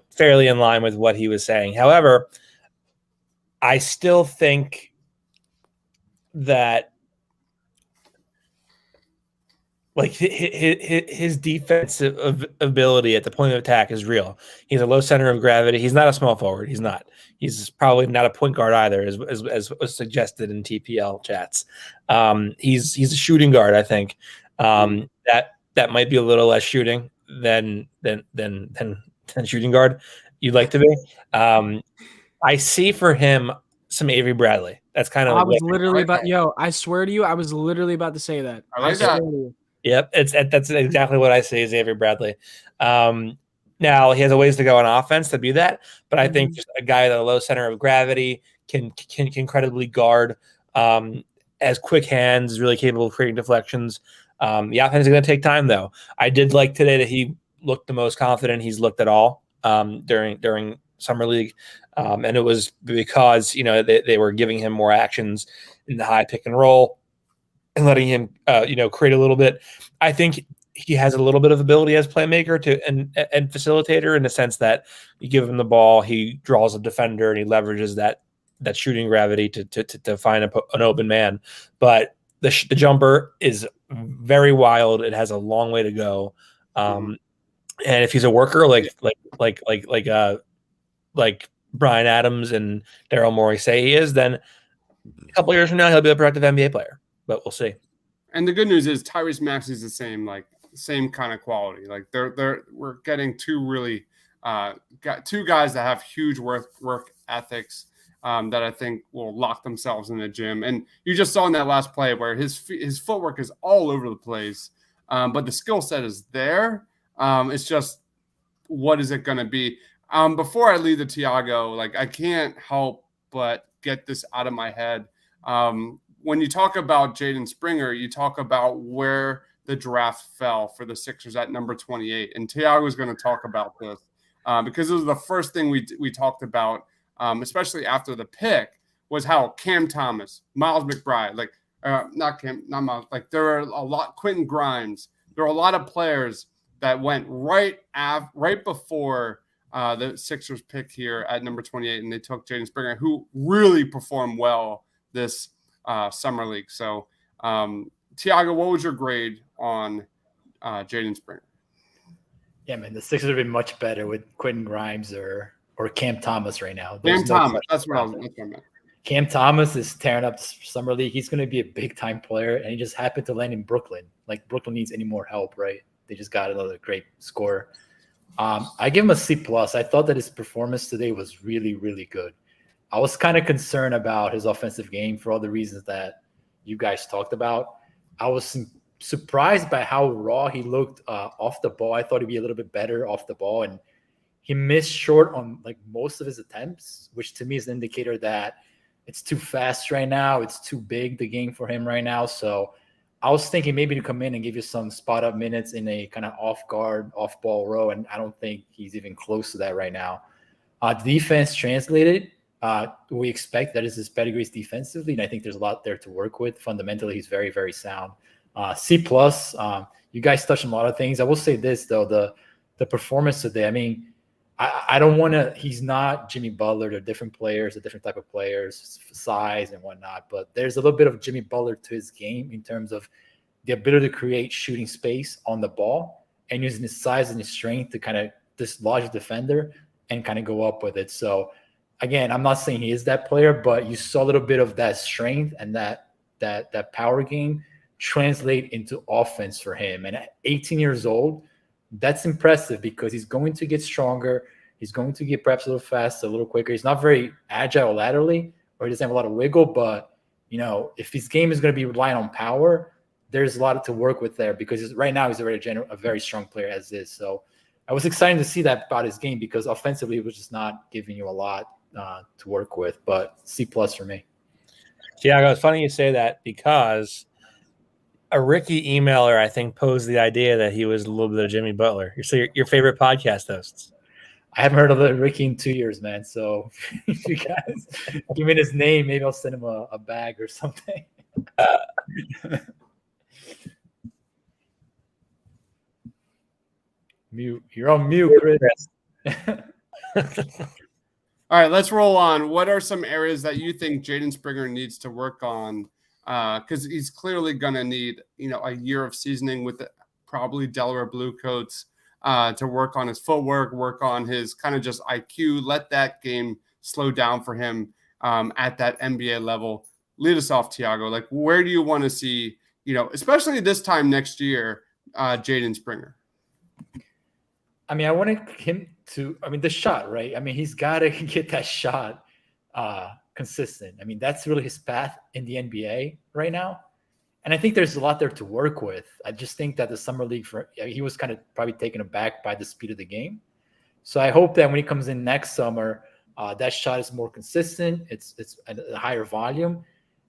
fairly in line with what he was saying. However, I still think that like his defensive ability at the point of attack is real. He's a low center of gravity. He's not a small forward. He's not. He's probably not a point guard either, as was suggested in TPL chats. He's a shooting guard. I think that might be a little less shooting than shooting guard you'd like to be. I see for him some Avery Bradley. That's kind of. I swear to you, I was literally about to say that. I like that. Yep, that's exactly what I see as Avery Bradley. Now he has a ways to go on offense to be that, but I think just a guy with a low center of gravity can credibly guard, has quick hands, is really capable of creating deflections. The offense is going to take time, though. I did like today that he looked the most confident he's looked at all during Summer League, and it was because they were giving him more actions in the high pick and roll and letting him create a little bit. I think he has a little bit of ability as playmaker and facilitator, in the sense that you give him the ball, he draws a defender and he leverages that shooting gravity to find an open man. But the jumper is very wild. It has a long way to go. And if he's a worker like Brian Adams and Daryl Morey say he is, then a couple years from now he'll be a productive NBA player. But we'll see. And the good news is Tyrese Maxi is the same kind of quality. Like we're getting two guys that have huge work ethics that I think will lock themselves in the gym. And you just saw in that last play where his footwork is all over the place, but the skill set is there. It's just, what is it going to be? Before I leave the Tiago, like I can't help but get this out of my head. When you talk about Jaden Springer, you talk about where the draft fell for the Sixers at number 28. And Tiago is going to talk about this because it was the first thing we talked about, especially after the pick, was how Cam Thomas, Miles McBride, not Miles, like there are a lot, Quentin Grimes, there are a lot of players that went right before the Sixers pick here at number 28, and they took Jaden Springer, who really performed well this summer league. So, Tiago, what was your grade on Jaden Springer? Yeah, man, the Sixers have been much better with Quentin Grimes or Cam Thomas right now. Cam Thomas, that's what I meant. Cam Thomas is tearing up summer league. He's going to be a big time player, and he just happened to land in Brooklyn. Like Brooklyn needs any more help, right? They just got another great scorer. I give him a C+. I thought that his performance today was really, really good. I was kind of concerned about his offensive game for all the reasons that you guys talked about. I was surprised by how raw he looked off the ball. I thought he'd be a little bit better off the ball, and he missed short on like most of his attempts, which to me is an indicator that it's too fast right now. It's too big, the game for him right now. So I was thinking maybe to come in and give you some spot up minutes in a kind of off guard, off ball row. And I don't think he's even close to that right now. Defense translated. We expect that is his pedigrees defensively. And I think there's a lot there to work with. Fundamentally, he's very, very sound. C+. You guys touched on a lot of things. I will say this though, the performance today, I mean, I don't want to, he's not Jimmy Butler. They're different players, they're different type of players, size and whatnot. But there's a little bit of Jimmy Butler to his game in terms of the ability to create shooting space on the ball and using his size and his strength to kind of dislodge a defender and kind of go up with it. So again, I'm not saying he is that player, but you saw a little bit of that strength and that power game translate into offense for him. And at 18 years old, that's impressive because he's going to get stronger. He's going to get perhaps a little faster, a little quicker. He's not very agile laterally, or he doesn't have a lot of wiggle. But, you know, if his game is going to be relying on power, there's a lot to work with there because right now he's already a very strong player as is. So I was excited to see that about his game because offensively it was just not giving you a lot to work with. But C+ for me. Tiago, it's funny you say that because a Ricky emailer, I think, posed the idea that he was a little bit of Jimmy Butler. Your favorite podcast hosts. I haven't heard of Ricky in 2 years, man. So if you guys give me his name, maybe I'll send him a bag or something. Mute. You're on mute, Chris. All right, let's roll on. What are some areas that you think Jaden Springer needs to work on? Because he's clearly going to need, a year of seasoning with probably Delaware Blue Coats to work on his footwork, work on his kind of just IQ, let that game slow down for him at that NBA level. Lead us off, Tiago. Like, where do you want to see, especially this time next year, Jaden Springer? I mean, I wanted him to, the shot, right? I mean, he's got to get that shot consistent. I mean, that's really his path in the NBA right now. And I think there's a lot there to work with. I just think that the summer league, he was kind of probably taken aback by the speed of the game. So I hope that when he comes in next summer, that shot is more consistent. It's a higher volume.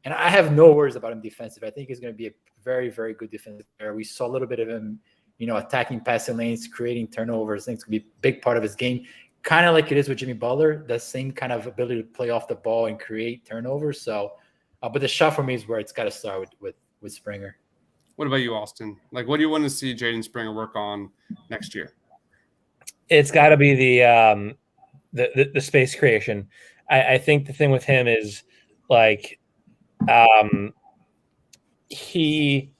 And I have no worries about him defensive. I think he's going to be a very, very good defensive player. We saw a little bit of him, attacking passing lanes, creating turnovers. I think it's going to be a big part of his game. Kind of like it is with Jimmy Butler, the same kind of ability to play off the ball and create turnovers. So, but the shot for me is where it's got to start with Springer. What about you, Austin? Like, what do you want to see Jaden Springer work on next year? It's got to be the space creation. I think the thing with him is like he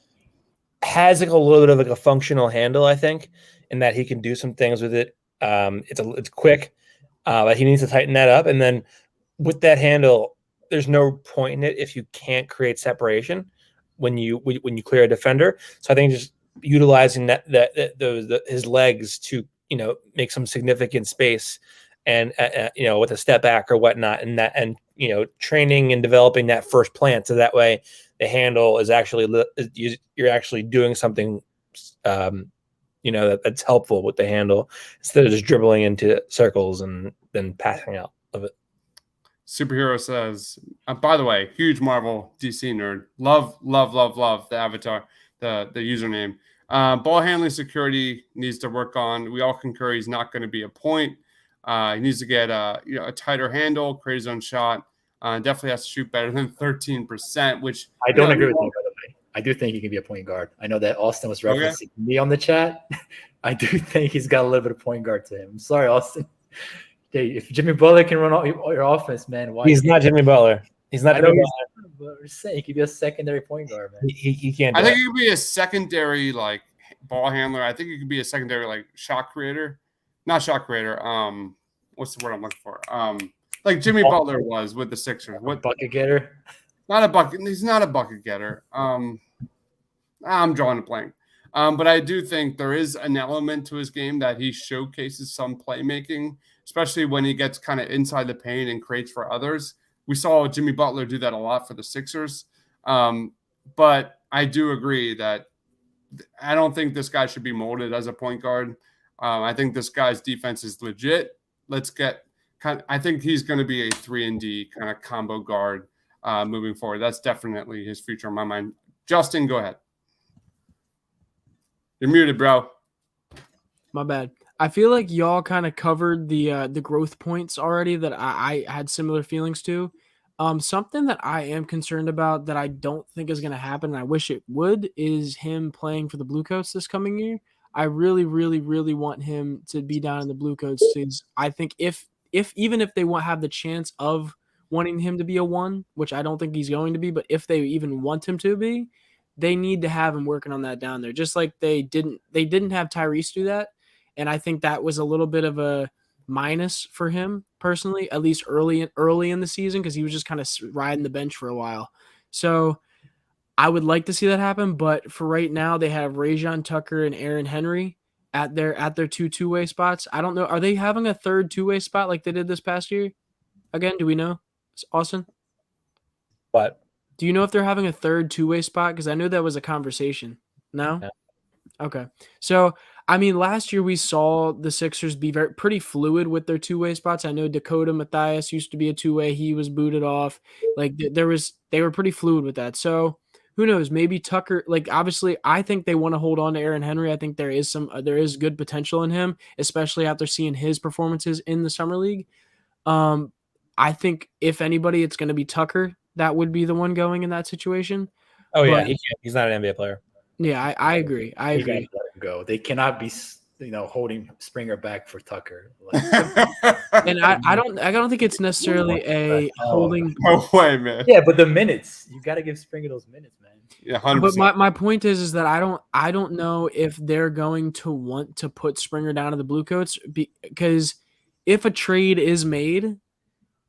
has like a little bit of like a functional handle, I think, in that he can do some things with it. It's quick. But he needs to tighten that up. And then with that handle, there's no point in it if you can't create separation when you clear a defender. So I think just utilizing his legs to make some significant space, and with a step back or whatnot, and training and developing that first plant, so that way the handle is actually you're actually doing something that's helpful with the handle instead of just dribbling into circles and then passing out of it. Superhero says, by the way, huge Marvel DC nerd. Love the avatar, the username. Ball handling security needs to work on. We all concur he's not going to be a point. He needs to get a tighter handle, create his own shot. Definitely has to shoot better than 13%, which I don't agree with you, by the way. I do think he can be a point guard. I know that Austin was referencing me on the chat. I do think he's got a little bit of point guard to him. I'm sorry, Austin. Hey, if Jimmy Butler can run all your offense, man, why? He's not Jimmy Butler. He's not Jimmy Butler. We're saying he could be a secondary point guard, man. He can't. I think he could be a secondary ball handler. I think he could be a secondary shot creator, not shot creator. What's the word I'm looking for? Like Jimmy Butler was with the Sixers. What bucket getter? Not a bucket. He's not a bucket getter. I'm drawing a blank. But I do think there is an element to his game that he showcases some playmaking, especially when he gets kind of inside the paint and creates for others. We saw Jimmy Butler do that a lot for the Sixers. But I do agree that I don't think this guy should be molded as a point guard. I think this guy's defense is legit. I think he's going to be a 3-and-D kind of combo guard moving forward. That's definitely his future in my mind. Justin, go ahead. You're muted, bro. My bad. I feel like y'all kind of covered the growth points already that I had similar feelings to. Something that I am concerned about that I don't think is going to happen, and I wish it would, is him playing for the Bluecoats this coming year. I really, really, really want him to be down in the Bluecoats because I think if even if they won't have the chance of wanting him to be a 1, which I don't think he's going to be, but if they even want him to be, they need to have him working on that down there. Just like they didn't have Tyrese do that. And I think that was a little bit of a minus for him personally, at least early in the season, because he was just kind of riding the bench for a while. So I would like to see that happen. But for right now, they have Rajon Tucker and Aaron Henry at their two-way spots. I don't know. Are they having a third two-way spot like they did this past year? Again, do we know? Austin? What? Do you know if they're having a third two-way spot? Because I know that was a conversation. No? No. Okay. So, I mean, last year we saw the Sixers be pretty fluid with their two-way spots. I know Dakota Mathias used to be a two-way. He was booted off. They were pretty fluid with that. So, who knows? Maybe Tucker, obviously, I think they want to hold on to Aaron Henry. I think there is good potential in him, especially after seeing his performances in the Summer League. I think if anybody, it's going to be Tucker. That would be the one going in that situation. Oh, yeah. He's not an NBA player. Yeah, I agree. I agree. Let him go. They cannot be, holding Springer back for Tucker. And I don't think it's necessarily a holding. No way, man. Yeah, but the minutes, you got to give Springer those minutes, man. Yeah, 100%. But my point is that I don't know if they're going to want to put Springer down to the Bluecoats because if a trade is made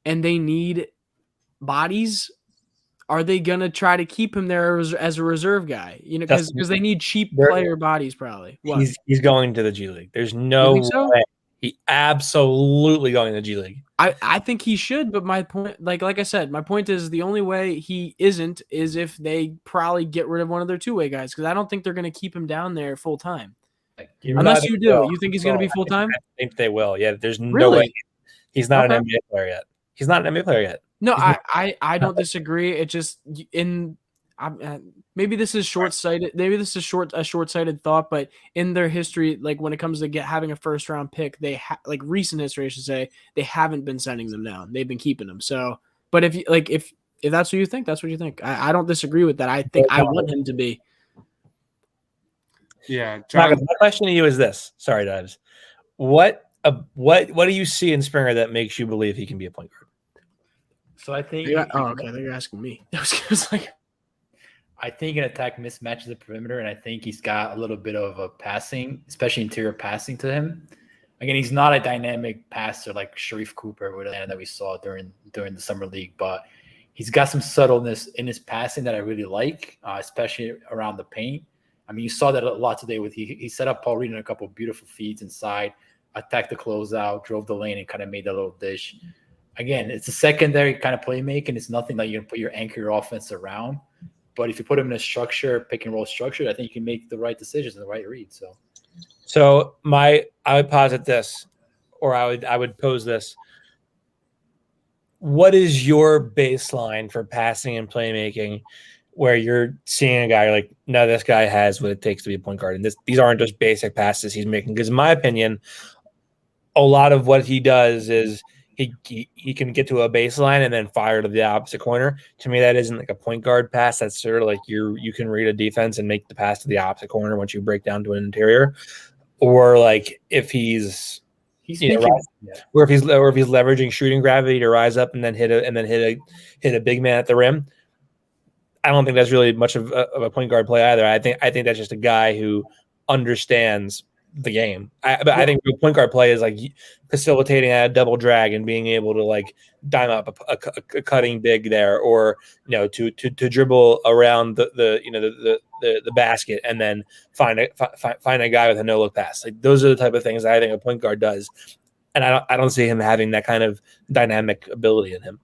and they need bodies, are they gonna try to keep him there as a reserve guy? Because they need cheap player bodies probably. What? He's going to the G League. There's no way. He absolutely going to the G League. I think he should, but my point, like I said, my point is the only way he isn't is if they probably get rid of one of their two-way guys because I don't think they're gonna keep him down there full time. Unless you do, you think he's gonna be full time? I think they will. Yeah, there's no way. He's not an NBA player yet. He's not an NBA player yet. No, I don't disagree. It just maybe this is short-sighted. Maybe this is a short-sighted thought, but in their history, when it comes to having a first-round pick, they recent history, I should say, they haven't been sending them down. They've been keeping them. So, but if that's what you think, that's what you think. I don't disagree with that. I think I want him to be. Yeah, John. My question to you is this. Sorry, Dives. What do you see in Springer that makes you believe he can be a point guard? So I think. Okay. They're asking me. I was like, I think an attack mismatches the perimeter, and I think he's got a little bit of a passing, especially interior passing to him. Again, he's not a dynamic passer like Sharif Cooper with Atlanta that we saw during the summer league, but he's got some subtleness in his passing that I really like, especially around the paint. I mean, you saw that a lot today with he set up Paul Reed in a couple of beautiful feeds inside, attacked the closeout, drove the lane, and kind of made that little dish. Again, it's a secondary kind of playmaking. It's nothing that you're going to put your anchor offense around. But if you put him in a structure, pick and roll structure, I think you can make the right decisions and the right read. So I would posit this, or I would pose this. What is your baseline for passing and playmaking where you're seeing a guy like, no, this guy has what it takes to be a point guard? And these aren't just basic passes he's making. Because in my opinion, a lot of what he does is he can get to a baseline and then fire to the opposite corner. To me, that isn't like a point guard pass. That's sort of like you can read a defense and make the pass to the opposite corner once you break down to an interior. Or like if he's or if he's leveraging shooting gravity to rise up and then hit a big man at the rim. I don't think that's really much of a point guard play either. I think that's just a guy who understands the game. I think the point guard play is like facilitating a double drag and being able to like dime up a cutting big there, or to dribble around the basket and then find a guy with a no look pass. Like those are the type of things that I think a point guard does, and I don't see him having that kind of dynamic ability in him.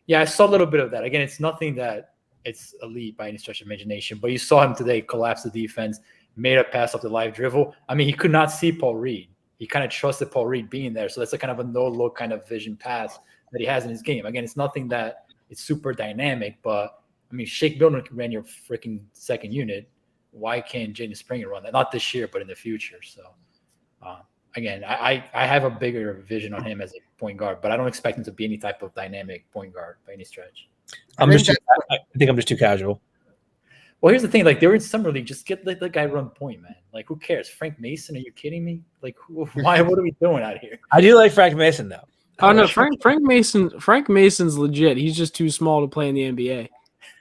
Yeah, I saw a little bit of that. Again, it's nothing that it's elite by any stretch of imagination, but you saw him today collapse the defense, made a pass off the live dribble. I mean, he could not see Paul Reed. He kind of trusted Paul Reed being there. So that's a kind of a no-look kind of vision pass that he has in his game. Again, it's nothing that it's super dynamic, but, I mean, Shake Milton ran your freaking second unit. Why can't Jayden Springer run that? Not this year, but in the future. So, again, I have a bigger vision on him as a point guard, but I don't expect him to be any type of dynamic point guard by any stretch. I think I'm just too casual. Well, here's the thing. Like, they were in summer league. Just get the guy run point, man. Like, who cares? Frank Mason? Are you kidding me? Like, why? What are we doing out here? I do like Frank Mason, though. Oh, no. Frank Mason's legit. He's just too small to play in the NBA.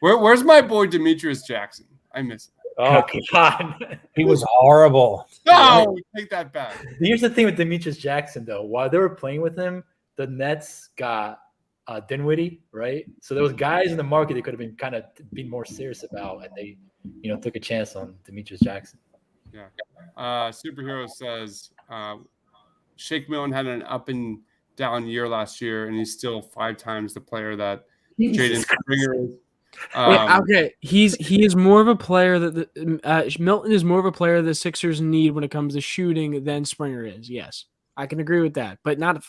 Where's my boy Demetrius Jackson? I miss him. Oh, God. He was horrible. No, take that back. Here's the thing with Demetrius Jackson, though. While they were playing with him, the Nets got Dinwiddie, right? So there was guys in the market they could have been more serious about, and they, took a chance on Demetrius Jackson. Yeah. Superhero says Shake Milton had an up and down year last year, and he's still 5 times the player that Jaden Springer is. Okay, he is more of a player that Milton is more of a player the Sixers need when it comes to shooting than Springer is. Yes, I can agree with that, but not.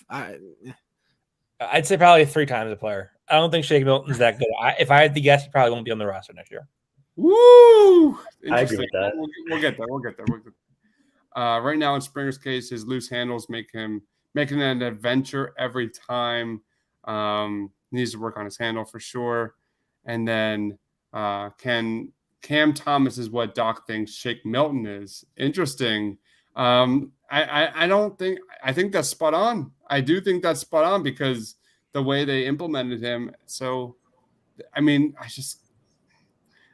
I'd say probably 3 times the player. I don't think Shake Milton's that good. If I had to guess, he probably won't be on the roster next year. Woo! I agree with that. We'll get there. Right now, in Springer's case, his loose handles making an adventure every time. Needs to work on his handle for sure. And then Cam Thomas is what Doc thinks Shake Milton is. Interesting. I think that's spot on. I do think that's spot on because the way they implemented him. So, I mean,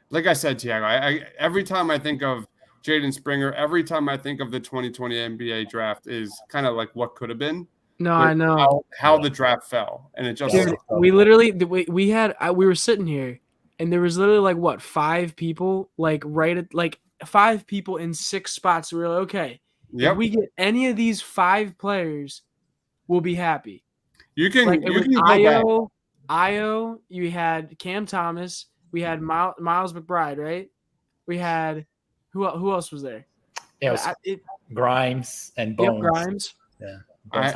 like I said, Tiago, every time I think of Jaden Springer, every time I think of the 2020 NBA draft is kind of like what could have been. No, I know how the draft fell, and it just. Dude, we literally we were sitting here, and there was literally 5 people like 5 people in 6 spots. We were like, okay, if we get any of these 5 players, we'll be happy. You can Io. You had Cam Thomas. We had Miles McBride, right? We had who else was there? Yeah, Grimes and Bones. Yep, Grimes.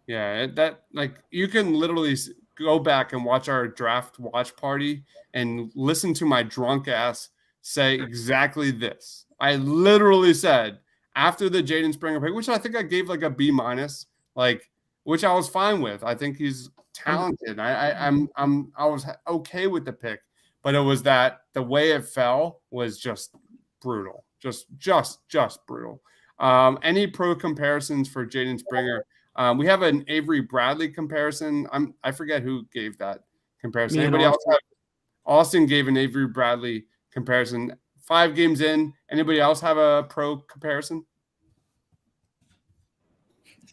Yeah. That you can literally go back and watch our draft watch party and listen to my drunk ass say exactly this. I literally said after the Jaden Springer pick, which I think I gave a B-, which I was fine with. I think he's talented. I was okay with the pick, but it was that the way it fell was just brutal, just brutal. Any pro comparisons for Jaden Springer? We have an Avery Bradley comparison. I forget who gave that comparison. Anybody else? Austin gave an Avery Bradley comparison. 5 games in. Anybody else have a pro comparison?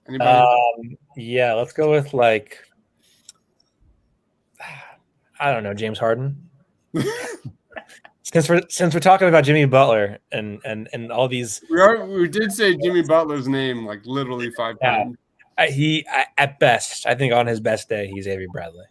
Anybody? Yeah, let's go with like I don't know, James Harden. Since we're talking about Jimmy Butler and all these, we did say Jimmy Butler's name like literally 5 times. At best, I think on his best day, he's Avery Bradley.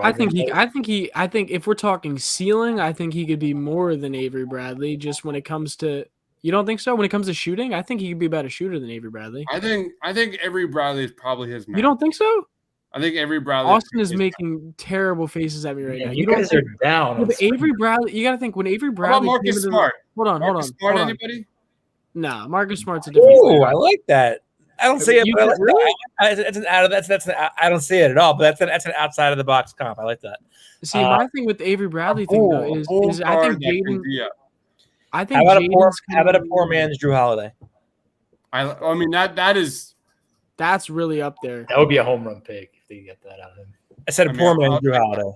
I think if we're talking ceiling, I think he could be more than Avery Bradley. Just when it comes to, you don't think so? When it comes to shooting, I think he could be a better shooter than Avery Bradley. I think Avery Bradley is probably his match. You don't think so? I think Avery Bradley. Austin is making terrible faces at me right now. You guys are down. But Avery Bradley, you got to think when Avery Bradley. How about Marcus Smart? Hold on. Anybody? Nah, Marcus Smart's a different. Ooh, I like that. I don't see it, but I don't see it at all. But that's an outside of the box comp. I like that. See, my thing with the Avery Bradley thing though is I think Jayden. I think how about a poor man's Drew Holiday? I mean that's really up there. That would be a home run pick if they get that out of him. I said poor man's Drew Holiday.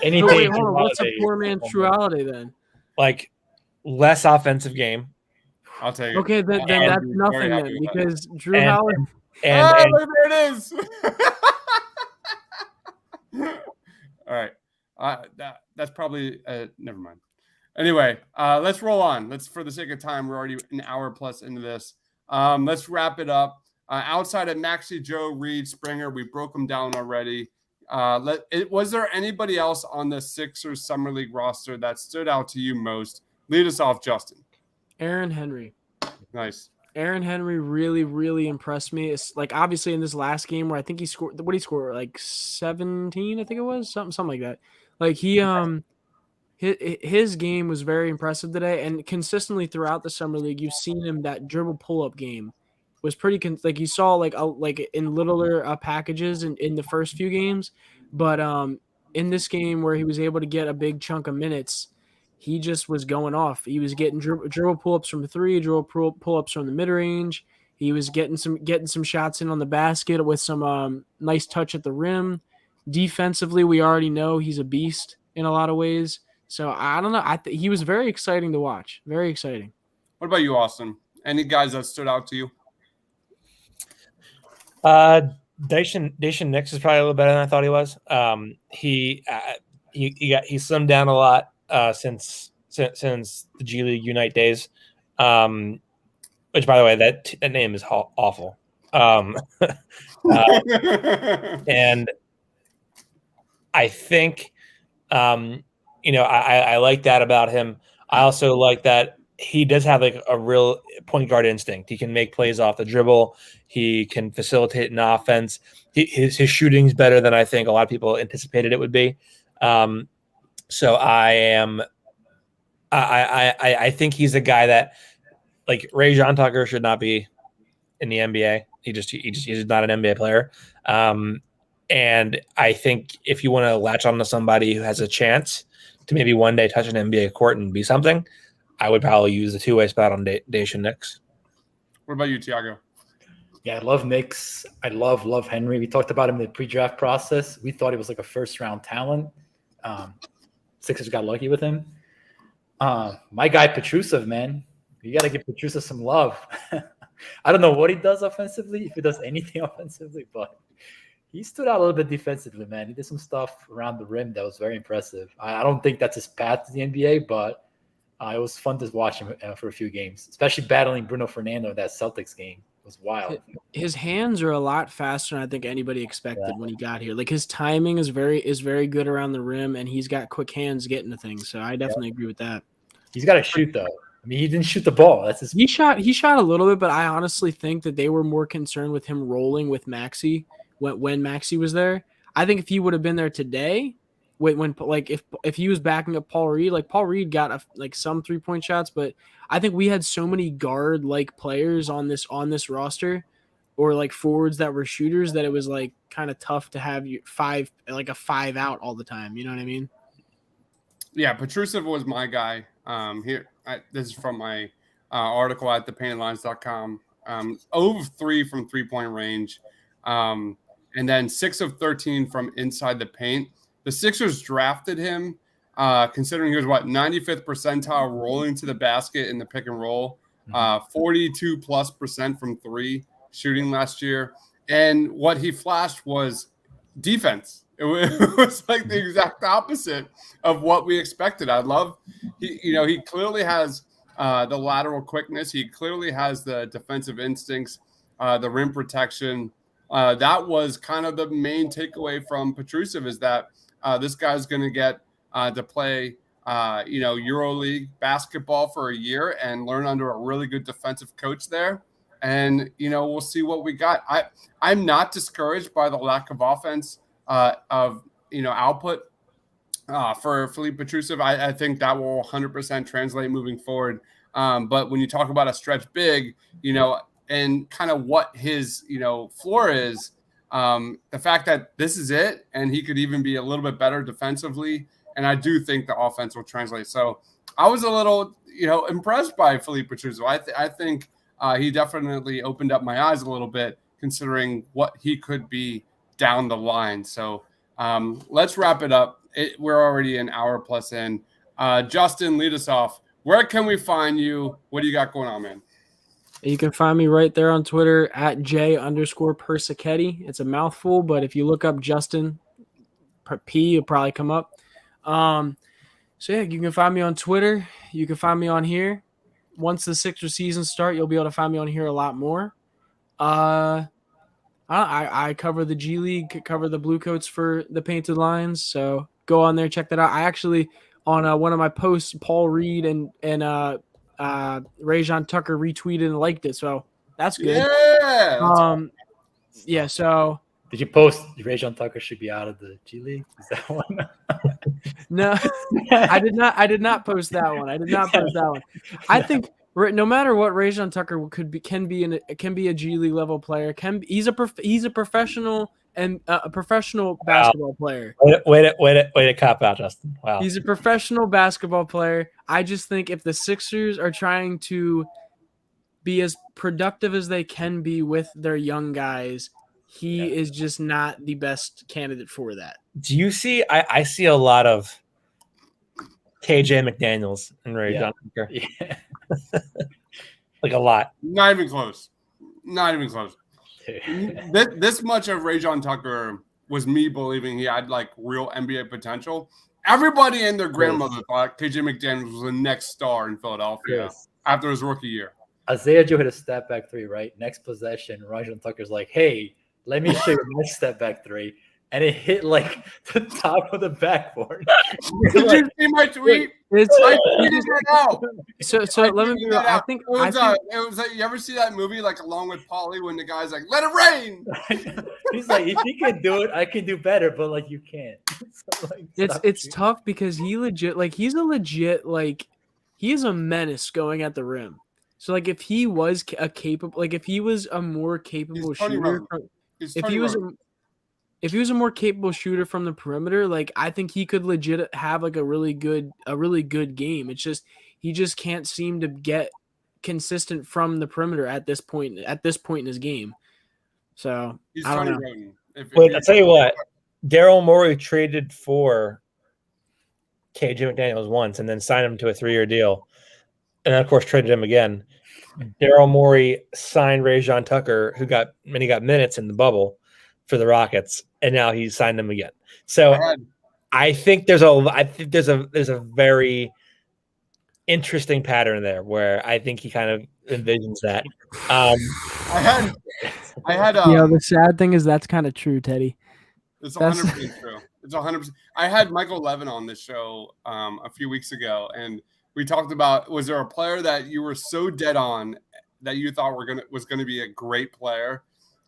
Anything. Hold on. What's a poor man's Drew Holiday then? Like less offensive game. I'll take it. Okay, then that's nothing then because Drew Holiday. There it is. All right. That's probably never mind. Anyway, let's roll on. Let's, for the sake of time, we're already an hour plus into this. Let's wrap it up. Outside of Maxey, Joe, Reed, Springer, we broke them down already. Was there anybody else on the Sixers Summer League roster that stood out to you most? Lead us off, Justin. Aaron Henry. Nice. Aaron Henry really, really impressed me. It's like obviously in this last game where I think he scored. What did he score? Like 17, I think it was something like that. Like his game was very impressive today, and consistently throughout the summer league, you've seen him. That dribble pull up game was pretty. Like you saw like in littler packages in the first few games, but in this game where he was able to get a big chunk of minutes. He just was going off. He was getting dribble pull-ups from 3, dribble pull-ups from the mid-range. He was getting some shots in on the basket with some nice touch at the rim. Defensively, we already know he's a beast in a lot of ways. So I don't know. He was very exciting to watch. Very exciting. What about you, Austin? Any guys that stood out to you? Jayden Nix is probably a little better than I thought he was. He slimmed down a lot. Since the G League Unite days, which by the way, that name is awful. And I think, I like that about him. I also like that he does have like a real point guard instinct. He can make plays off the dribble. He can facilitate an offense. His shooting's better than I think a lot of people anticipated it would be. So I think he's a guy that like John Tucker should not be in the NBA. He's not an NBA player. And I think if you want to latch on to somebody who has a chance to maybe one day touch an NBA court and be something, I would probably use the two-way spot on Jayden Nix. What about you, Tiago? Yeah, I love Nix. I love Henry. We talked about him in the pre-draft process. We thought he was like a first-round talent. Sixers got lucky with him. My guy Petrusev, man, you got to give Petrusev some love. I don't know what he does offensively, if he does anything offensively, but he stood out a little bit defensively, man. He did some stuff around the rim that was very impressive. I don't think that's his path to the NBA, but it was fun to watch him for a few games, especially battling Bruno Fernando in that Celtics game. It was wild. His hands are a lot faster than I think anybody expected when he got here. Like his timing is very good around the rim, and he's got quick hands getting to things. So I definitely agree with that. He's got to shoot though. I mean, he didn't shoot the ball. That's his. He shot a little bit, but I honestly think that they were more concerned with him rolling with Maxey when Maxey was there. I think if he would have been there today, when like if he was backing up Paul Reed, like Paul Reed got some 3-point shots, but I think we had so many guard like players on this roster, or like forwards that were shooters, that it was like kind of tough to have a 5 out all the time. You know what I mean? Yeah, Petrusev was my guy. This is from my article at thepaintlines.com. 0 of 3 from 3-point range, and then 6 of 13 from inside the paint. The Sixers drafted him, considering he was 95th percentile rolling to the basket in the pick and roll. 42+% from three shooting last year. And what he flashed was defense. It was like the exact opposite of what we expected. I love, he clearly has the lateral quickness. He clearly has the defensive instincts, the rim protection. That was kind of the main takeaway from Petrusev, is that this guy's going to get to play, EuroLeague basketball for a year and learn under a really good defensive coach there. And, we'll see what we got. I'm not discouraged by the lack of offense of output for Filip Petrusev. I think that will 100% translate moving forward. But when you talk about a stretch big, and kind of what his floor is, the fact that this is it, and he could even be a little bit better defensively, and I do think the offense will translate. So I was a little impressed by Filip Petrusev. I think he definitely opened up my eyes a little bit, considering what he could be down the line. So let's wrap it up. We're already an hour plus in. Justin, lead us off. Where can we find you? What do you got going on, man? You can find me right there on Twitter at J_Persichetti. It's a mouthful, but if you look up Justin P, it'll probably come up. So yeah, you can find me on Twitter. You can find me on here. Once the Sixers season start, you'll be able to find me on here a lot more. I cover the G League, cover the Blue Coats for the Painted Lions. So go on there, check that out. I actually, on one of my posts, Paul Reed and Rajon Tucker retweeted and liked it. So that's good. Yeah. So did you post Rajon Tucker should be out of the G League? Is that one? No, I did not. I did not post that one. I think no matter what, Rajon Tucker can be a G League level player. He's a professional and a professional basketball player. Way to cop out, Justin. Wow. He's a professional basketball player. I just think if the Sixers are trying to be as productive as they can be with their young guys, he is just not the best candidate for that. Do you see? I see a lot of KJ Mcdaniels and Rajon Tucker. Yeah. Like a lot. Not even close. This much of Rajon Tucker was me believing he had like real NBA potential. Everybody and their grandmother thought KJ Mcdaniels was the next star in Philadelphia after his rookie year. Isaiah Joe hit a step back three, right? Next possession, Rajon Tucker's like, hey, let me show you my step back three. And it hit like the top of the backboard. Did you see my tweet? I tweeted it out. So let me be real. I think it was like, you ever see that movie like Along with Polly when the guy's like, let it rain? He's like, if you can do it, I can do better, but like you can't. So, like, it's tough because he's a menace going at the rim. So like if he was a more capable shooter, if he was a more capable shooter from the perimeter, like I think he could legit have like a really good game. It's just he just can't seem to get consistent from the perimeter at this point in his game. So he's I don't know. Wait, I'll tell you what. Daryl Morey traded for KJ McDaniels once and then signed him to a 3-year deal. And then of course traded him again. Daryl Morey signed Rajon Tucker, who got minutes in the bubble for the Rockets, and now he's signed them again. So I think there's a very interesting pattern there where I think he kind of envisions that. I had the sad thing is that's kind of true, Teddy. It's 100% true. It's 100%. I had Michael Levin on this show a few weeks ago, and we talked about, was there a player that you were so dead on that you thought was gonna be a great player,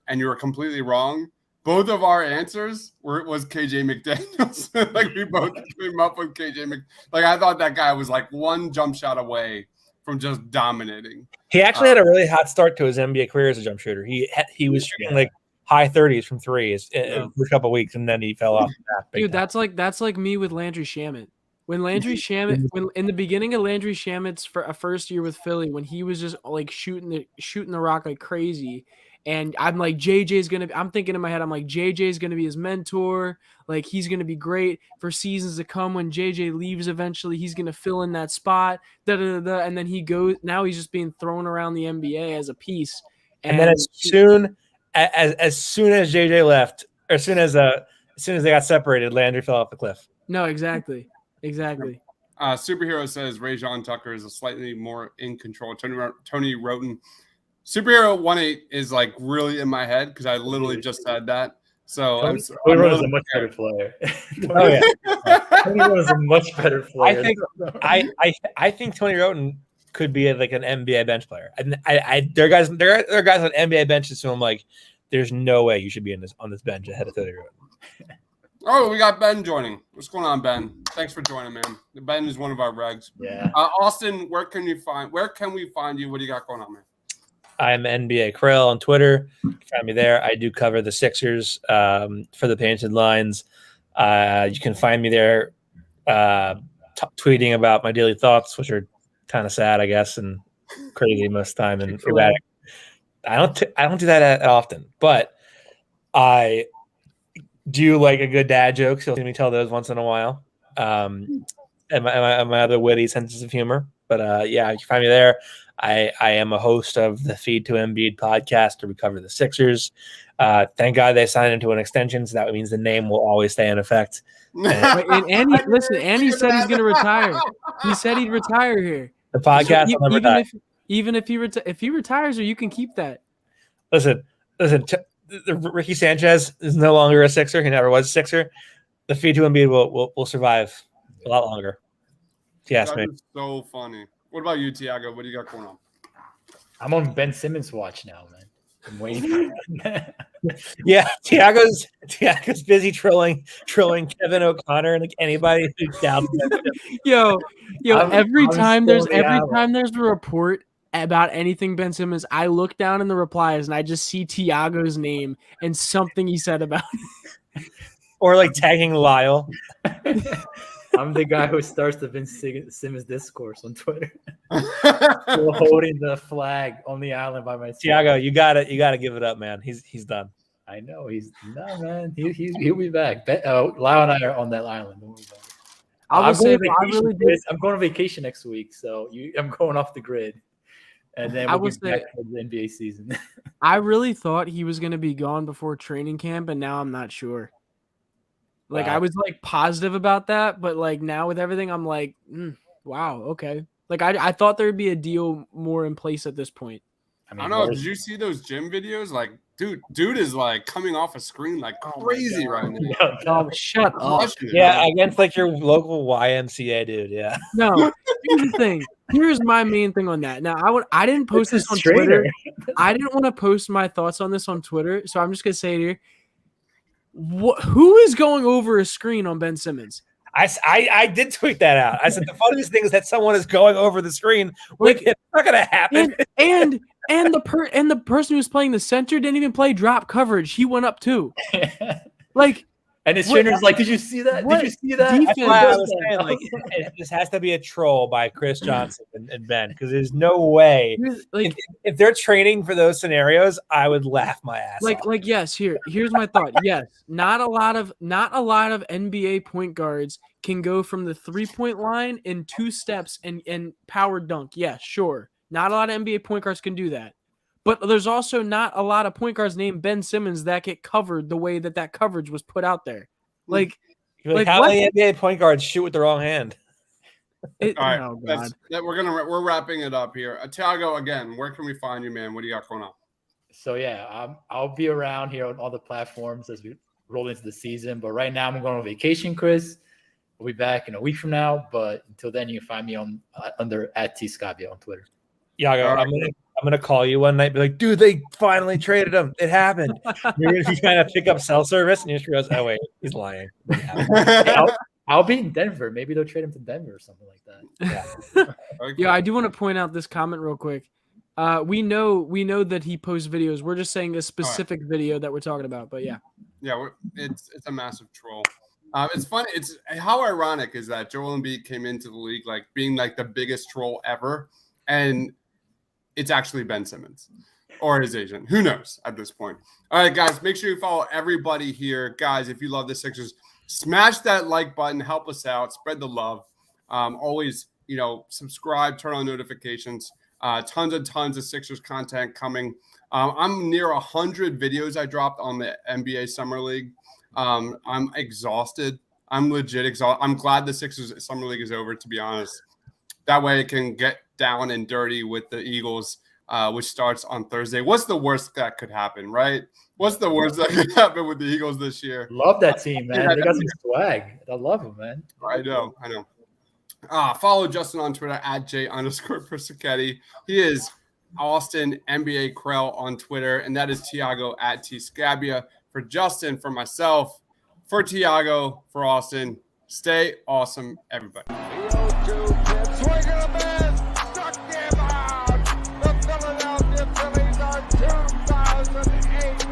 and you were completely wrong? Both of our answers was KJ McDaniels. Like we both came up with KJ Like I thought that guy was like one jump shot away from just dominating. He actually had a really hot start to his NBA career as a jump shooter. He was shooting like high 30s from threes for a couple of weeks, and then he fell off. Dude, that's like me with Landry Shamet. When in the beginning of Landry Shamet's for a first year with Philly, when he was just like shooting the rock like crazy, And I'm like, I'm thinking in my head, I'm like, JJ's going to be his mentor. Like, he's going to be great for seasons to come. When JJ leaves eventually, he's going to fill in that spot. And then now he's just being thrown around the NBA as a piece. And then as soon as JJ left, or as soon as they got separated, Landry fell off the cliff. No, exactly. Superhero says Rajon Tucker is a slightly more in control. Tony Roten. Superhero 1-8 is like really in my head because I literally just said that. So Tony Roten is a much better player. Oh yeah, Tony Roten is a much better player. I think Tony Roten could be like an NBA bench player. And there are guys on NBA benches who I'm like, there's no way you should be on this bench ahead of Tony Roten. Oh, we got Ben joining. What's going on, Ben? Thanks for joining, man. Ben is one of our regs. Yeah. Austin, where can we find you? What do you got going on, man? I'm NBA Krill on Twitter. You can find me there. I do cover the Sixers for the Painted Lines. You can find me there tweeting about my daily thoughts, which are kind of sad, I guess, and crazy most of the time and erratic. I don't do that often, but I do like a good dad joke, so let me tell those once in a while. And my other witty senses of humor. But yeah, you can find me there. I am a host of the Feed to Embiid podcast where we cover the Sixers. Thank God they signed into an extension, so that means the name will always stay in effect. And Andy said he's going to retire. He said he'd retire here. The podcast will never die. Even if he retires, or you can keep that. Listen. Ricky Sanchez is no longer a Sixer. He never was a Sixer. The Feed to Embiid will survive a lot longer. Yes, man. So funny. What about you, Tiago? What do you got going on? I'm on Ben Simmons' watch now, man. I'm waiting. Yeah, Tiago's busy trolling Kevin O'Connor and like anybody who doubts him. Yo, every time there's a report about anything Ben Simmons, I look down in the replies and I just see Tiago's name and something he said about it. Or like tagging Lyle. I'm the guy who starts the Ben Simmons discourse on Twitter. Still holding the flag on the island by myself. Tiago, you gotta give it up, man. He's done. I know man. He'll be back. Lyle and I are on that island. I'm going on vacation next week, so I'm going off the grid. And then we'll be back for the NBA season. I really thought he was going to be gone before training camp, and now I'm not sure. Like, wow. I was like positive about that, but like now with everything, I'm like, wow, okay. Like I thought there would be a deal more in place at this point. I don't know. Did you see those gym videos? Like, dude is like coming off a screen like crazy right now. No, shut up. Yeah, against like your local YMCA dude. Yeah. No, here's the thing. Here's my main thing on that. Now, I didn't post this on Twitter. I didn't want to post my thoughts on this on Twitter, so I'm just gonna say it here. Who is going over a screen on Ben Simmons? I did tweet that out. I said the funniest thing is that someone is going over the screen. Like, it's not gonna happen. And the person who was playing the center didn't even play drop coverage. He went up too. Like, and his trainer's like, "Did you see that? Did you see that?" That's why I was saying, like, this has to be a troll by Chris Johnson and Ben, because there's no way. Like, if they're training for those scenarios, I would laugh my ass off. Like yes. Here's my thought. Yes, not a lot of NBA point guards can go from the 3-point line in 2 steps and power dunk. Yeah, sure. Not a lot of NBA point guards can do that. But there's also not a lot of point guards named Ben Simmons that get covered the way that coverage was put out there. Like how many NBA point guards shoot with the wrong hand? All right, we're wrapping it up here. Tiago, again, where can we find you, man? What do you got going on? So yeah, I'll be around here on all the platforms as we roll into the season. But right now, I'm going on vacation, Chris. We'll be back in a week from now. But until then, you can find me on under @tscabia on Twitter. Yeah, I'm gonna call you one night, and be like, dude, they finally traded him. It happened. You're gonna kind of pick up cell service, and you just realize, oh wait, he's lying. I'll be in Denver. Maybe they'll trade him to Denver or something like that. Yeah. Okay. Yeah, I do want to point out this comment real quick. We know that he posts videos. We're just saying a specific video that we're talking about, but yeah. Yeah, it's a massive troll. It's funny. It's how ironic is that Joel Embiid came into the league like being like the biggest troll ever, and it's actually Ben Simmons. or his agent. Who knows at this point? All right, guys, make sure you follow everybody here. Guys, if you love the Sixers, smash that like button. Help us out. Spread the love. Always, subscribe, turn on notifications. Tons and tons of Sixers content coming. I'm near 100 videos I dropped on the NBA Summer League. I'm exhausted. I'm legit exhausted. I'm glad the Sixers Summer League is over, to be honest. That way I can get down and dirty with the Eagles, which starts on Thursday. What's the worst that could happen, right? What's the worst that could happen with the Eagles this year? Love that team, man. They got some swag. I love them, man. I know. Follow Justin on Twitter at J_Persichetti. He is Austin NBA Krell on Twitter, and that is Tiago at T Scabia. For Justin, for myself, for Tiago, for Austin, stay awesome, everybody. Swing and a miss. Struck him out. The Philadelphia Phillies are 2008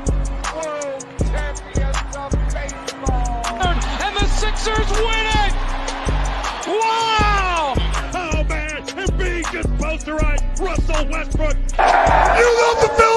World Champions of baseball. And the Sixers win it! Wow! Oh, man. And being just posterized, Russell Westbrook. You love the Philadelphia